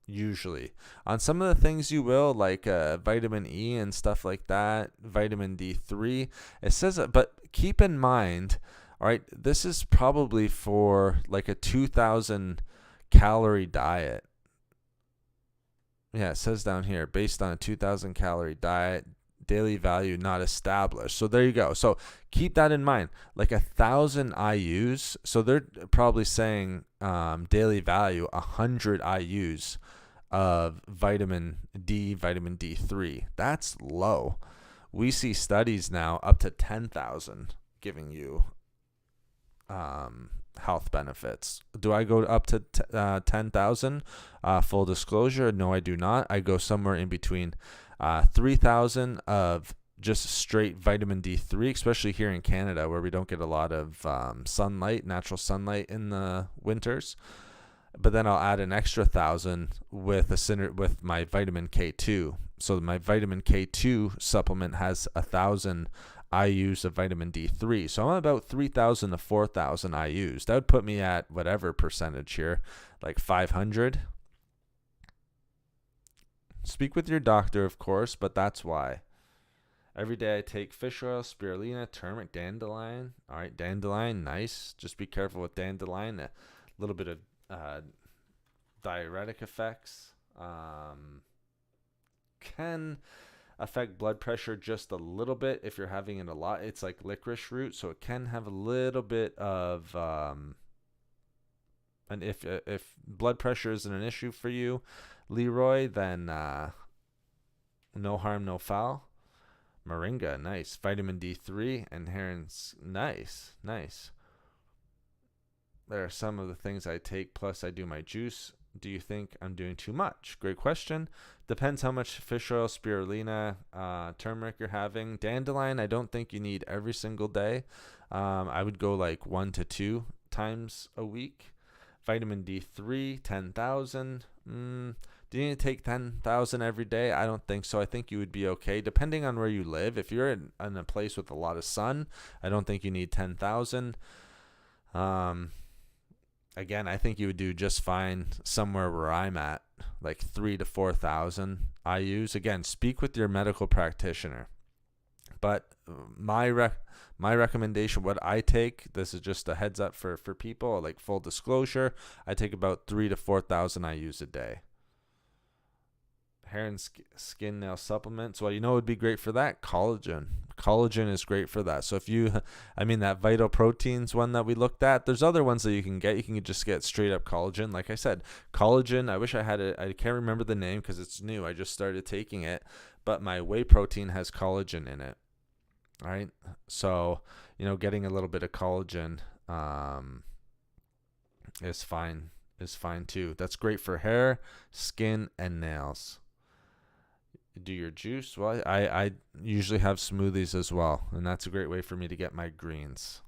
Speaker 1: Usually on some of the things you will, like vitamin E and stuff like that, vitamin D3, it says it, but keep in mind, all right, this is probably for like a 2,000 calorie diet. Yeah, it says down here, based on a 2,000 calorie diet, daily value not established. So there you go. So keep that in mind, like 1,000 IUs. So they're probably saying daily value 100 IUs of vitamin D, vitamin D3. That's low. We see studies now up to 10,000 giving you health benefits. Do I go up to 10,000? Full disclosure, no, I do not. I go somewhere in between 3,000 of just straight vitamin D3, especially here in Canada where we don't get a lot of sunlight, natural sunlight in the winters. But then I'll add an extra 1,000 with my vitamin K2. So my vitamin K2 supplement has 1,000 IUs of vitamin D3. So I'm about 3,000 to 4,000 IUs. That would put me at whatever percentage here, like 500. Speak with your doctor, of course, but that's why. Every day I take fish oil, spirulina, turmeric, dandelion. All right, dandelion, nice. Just be careful with dandelion. A little bit of diuretic effects. Can affect blood pressure just a little bit if you're having it a lot. It's like licorice root, so it can have a little bit of and if blood pressure isn't an issue for you, Leroy, then no harm, no foul. Moringa, nice. Vitamin D3 and herons, nice. There are some of the things I take, plus I do my juice. Do you think I'm doing too much? Great question. Depends how much fish oil, spirulina, turmeric you're having. Dandelion, I don't think you need every single day. I would go like 1 to 2 times a week. Vitamin D3, 10,000. Do you need to take 10,000 every day? I don't think so. I think you would be okay, depending on where you live. If you're in a place with a lot of sun, I don't think you need 10,000. Again, I think you would do just fine somewhere where I'm at, like 3,000 to 4,000 IUs. Again, speak with your medical practitioner. But my recommendation, what I take, this is just a heads up for people, like full disclosure, I take about 3,000 to 4,000 IUs a day. hair and skin nail supplements. Well, you know what would be great for that? Collagen. Collagen is great for that. So if you, that Vital Proteins one that we looked at, there's other ones that you can get. You can just get straight up collagen. Like I said, collagen, I wish I had it. I can't remember the name because it's new. I just started taking it. But my whey protein has collagen in it. All right. So, getting a little bit of collagen is fine too. That's great for hair, skin, and nails. Do your juice? Well, I usually have smoothies as well, and that's a great way for me to get my greens.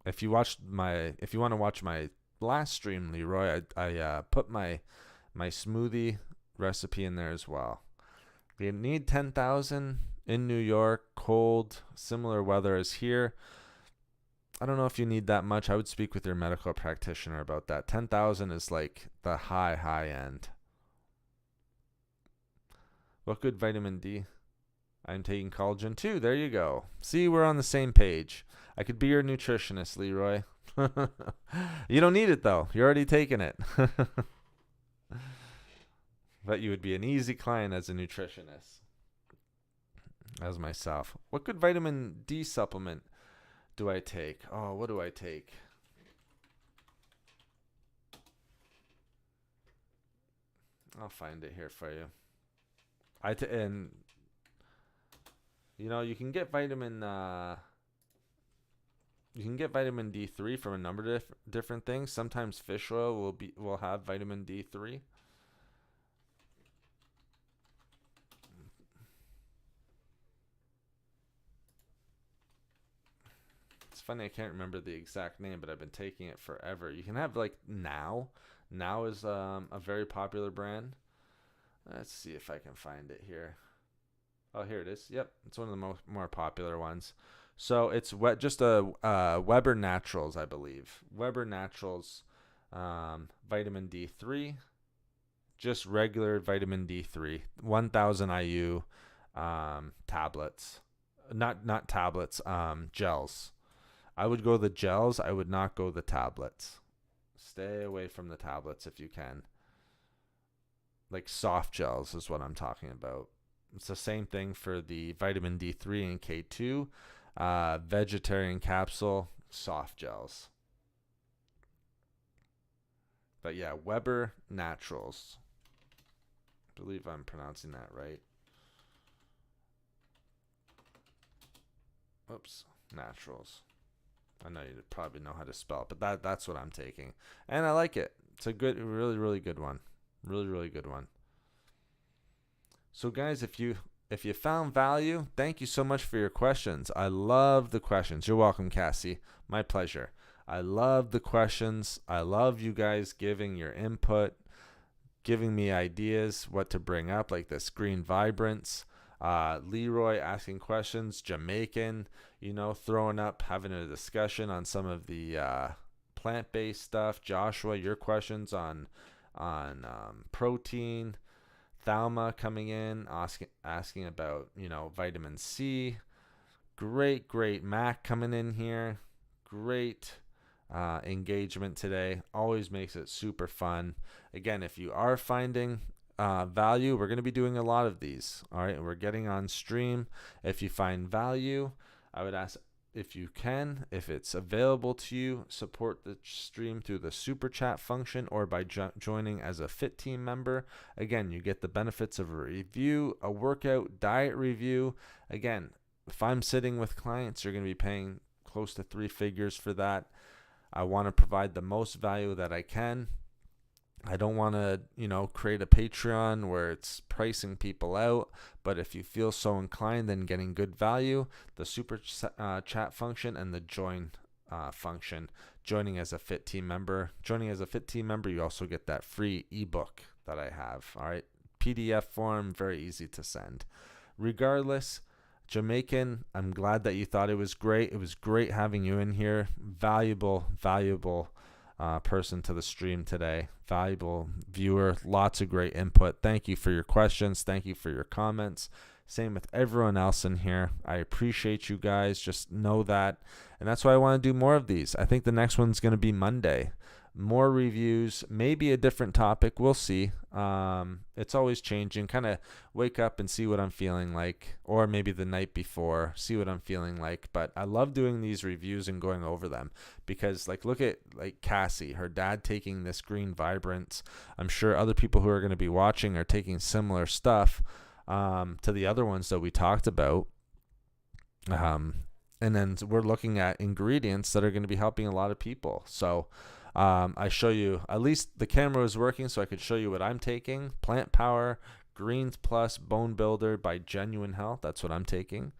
Speaker 1: If you want to watch my last stream, Leroy, I put my smoothie recipe in there as well. You need 10,000 in New York, cold, similar weather as here. I don't know if you need that much. I would speak with your medical practitioner about that. 10,000 is like the high end. What good vitamin D? I'm taking collagen too. There you go. See, we're on the same page. I could be your nutritionist, Leroy. You don't need it though. You're already taking it. But you would be an easy client as a nutritionist. As myself. What good vitamin D supplement do I take? Oh, what do I take? I'll find it here for you. And you can get vitamin D3 from a number of different things. Sometimes fish oil will have vitamin D3. It's funny, I can't remember the exact name, but I've been taking it forever. You can have like Now. Now is a very popular brand. Let's see if I can find it here. Oh, here it is. Yep, it's one of the more popular ones. So it's just a Weber Naturals, I believe. Weber Naturals vitamin D3. Just regular vitamin D3. 1,000 IU tablets. Not tablets, gels. I would go the gels. I would not go the tablets. Stay away from the tablets if you can. Like soft gels is what I'm talking about. It's the same thing for the vitamin D3 and K2. Vegetarian capsule, soft gels. But yeah, Weber Naturals. I believe I'm pronouncing that right. Oops, Naturals. I know you probably know how to spell it, but that's what I'm taking. And I like it. It's a good, really, really good one. Really, really good one. So guys, if you found value, thank you so much for your questions. I love the questions. You're welcome, Cassie. My pleasure. I love the questions. I love you guys giving your input, giving me ideas what to bring up, like this green Vibrance. Leroy asking questions, Jamaican, throwing up, having a discussion on some of the plant-based stuff. Joshua, your questions on protein. Thalma coming in, asking about, vitamin C. Great. Mac coming in here. Great engagement today. Always makes it super fun. Again, if you are finding value, we're going to be doing a lot of these. All right, we're getting on stream. If you find value, I would ask if you can, if it's available to you, support the stream through the super chat function or by joining as a Fit Team member. Again, you get the benefits of a review, a workout, diet review. Again, if I'm sitting with clients, you're going to be paying close to 3 figures for that. I want to provide the most value that I can. I don't want to, create a Patreon where it's pricing people out. But if you feel so inclined, then getting good value, the super chat function and the join function, joining as a Fit Team member. Joining as a Fit Team member, you also get that free ebook that I have. All right, PDF form, very easy to send. Regardless, Jamaican, I'm glad that you thought it was great. It was great having you in here. Valuable person to the stream today. Valuable viewer. Lots of great input. Thank you for your questions. Thank you for your comments. Same with everyone else in here. I appreciate you guys. Just know that. And that's why I want to do more of these. I think the next one's going to be Monday. more reviews, maybe a different topic. We'll see. It's always changing. Kind of wake up and see what I'm feeling like, or maybe the night before, see what I'm feeling like. But I love doing these reviews and going over them because, like, look at like Cassie, her dad taking this green Vibrance. I'm sure other people who are going to be watching are taking similar stuff to the other ones that we talked about. And then we're looking at ingredients that are going to be helping a lot of people. So I show you, at least the camera was working so I could show you what I'm taking. Plant Power Greens Plus Bone Builder by Genuine Health. That's what I'm taking.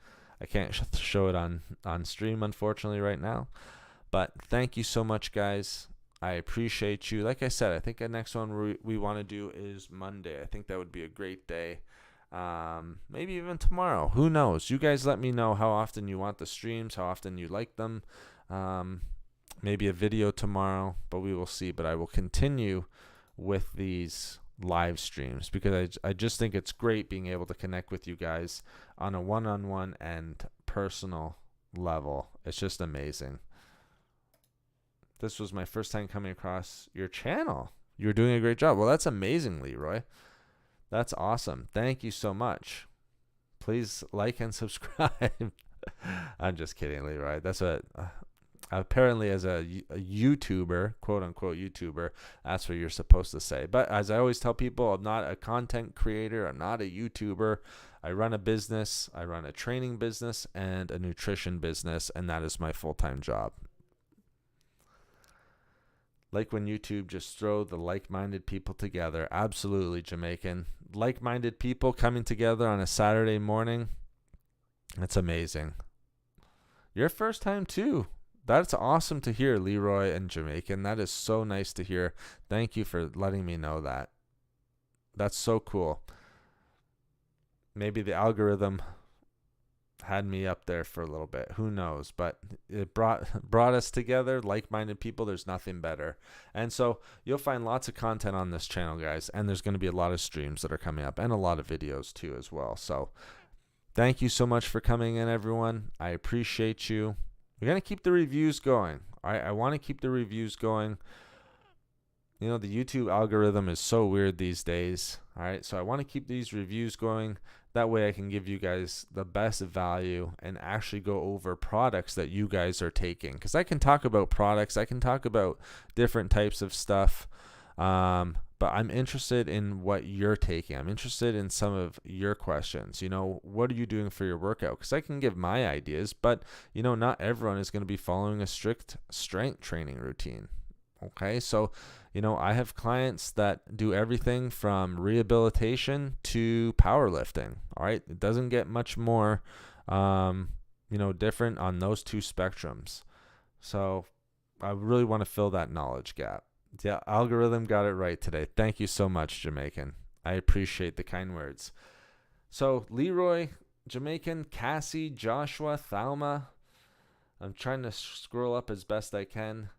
Speaker 1: I can't show it on stream, unfortunately, right now. But thank you so much, guys. I appreciate you. Like I said, I think the next one we want to do is Monday. I think that would be a great day. Maybe even tomorrow. Who knows? You guys let me know how often you want the streams, how often you like them. Maybe a video tomorrow, but we will see. But I will continue with these live streams because I just think it's great being able to connect with you guys on a one-on-one and personal level. It's just amazing. This was my first time coming across your channel. You're doing a great job. Well, that's amazing, Leroy. That's awesome. Thank you so much. Please like and subscribe. I'm just kidding, Leroy. That's what apparently as a YouTuber, quote unquote YouTuber, that's what you're supposed to say. But as I always tell people, I'm not a content creator. I'm not a YouTuber. I run a business. I run a training business and a nutrition business, and that is my full-time job. Like when YouTube just throw the like-minded people together. Absolutely, Jamaican. Like-minded people coming together on a Saturday morning. It's amazing. Your first time too. That's awesome to hear, Leroy and Jamaican. That is so nice to hear. Thank you for letting me know that. That's so cool. Maybe the algorithm had me up there for a little bit. Who knows? But it brought us together, like-minded people. There's nothing better. And so you'll find lots of content on this channel, guys. And there's going to be a lot of streams that are coming up and a lot of videos too as well. So thank you so much for coming in, everyone. I appreciate you. We're going to keep the reviews going. I want to keep the reviews going. You know, the YouTube algorithm is so weird these days. All right. So I want to keep these reviews going. That way I can give you guys the best value and actually go over products that you guys are taking. Because I can talk about products. I can talk about different types of stuff. But I'm interested in what you're taking. I'm interested in some of your questions. You know, what are you doing for your workout? Because I can give my ideas. But, you know, not everyone is going to be following a strict strength training routine. Okay, so, you know, I have clients that do everything from rehabilitation to powerlifting. All right, it doesn't get much more, you know, different on those two spectrums. So I really want to fill that knowledge gap. Yeah, algorithm got it right today. Thank you so much, Jamaican. I appreciate the kind words. So Leroy, Jamaican, Cassie, Joshua, Thalma. I'm trying to scroll up as best I can.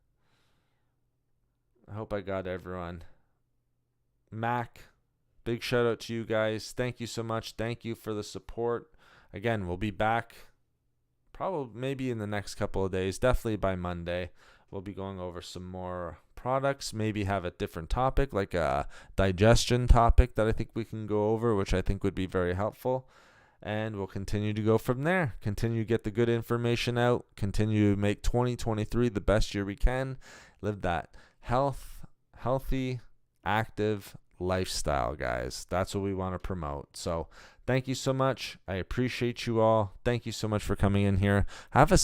Speaker 1: I hope I got everyone. Mac, big shout out to you guys. Thank you so much. Thank you for the support. Again, we'll be back probably maybe in the next couple of days. Definitely by Monday. We'll be going over some more products. Maybe have a different topic, like a digestion topic that I think we can go over, which I think would be very helpful. And we'll continue to go from there. Continue to get the good information out. Continue to make 2023 the best year we can. Live that healthy, active lifestyle, guys. That's what we want to promote. So thank you so much. I appreciate you all. Thank you so much for coming in here. Have a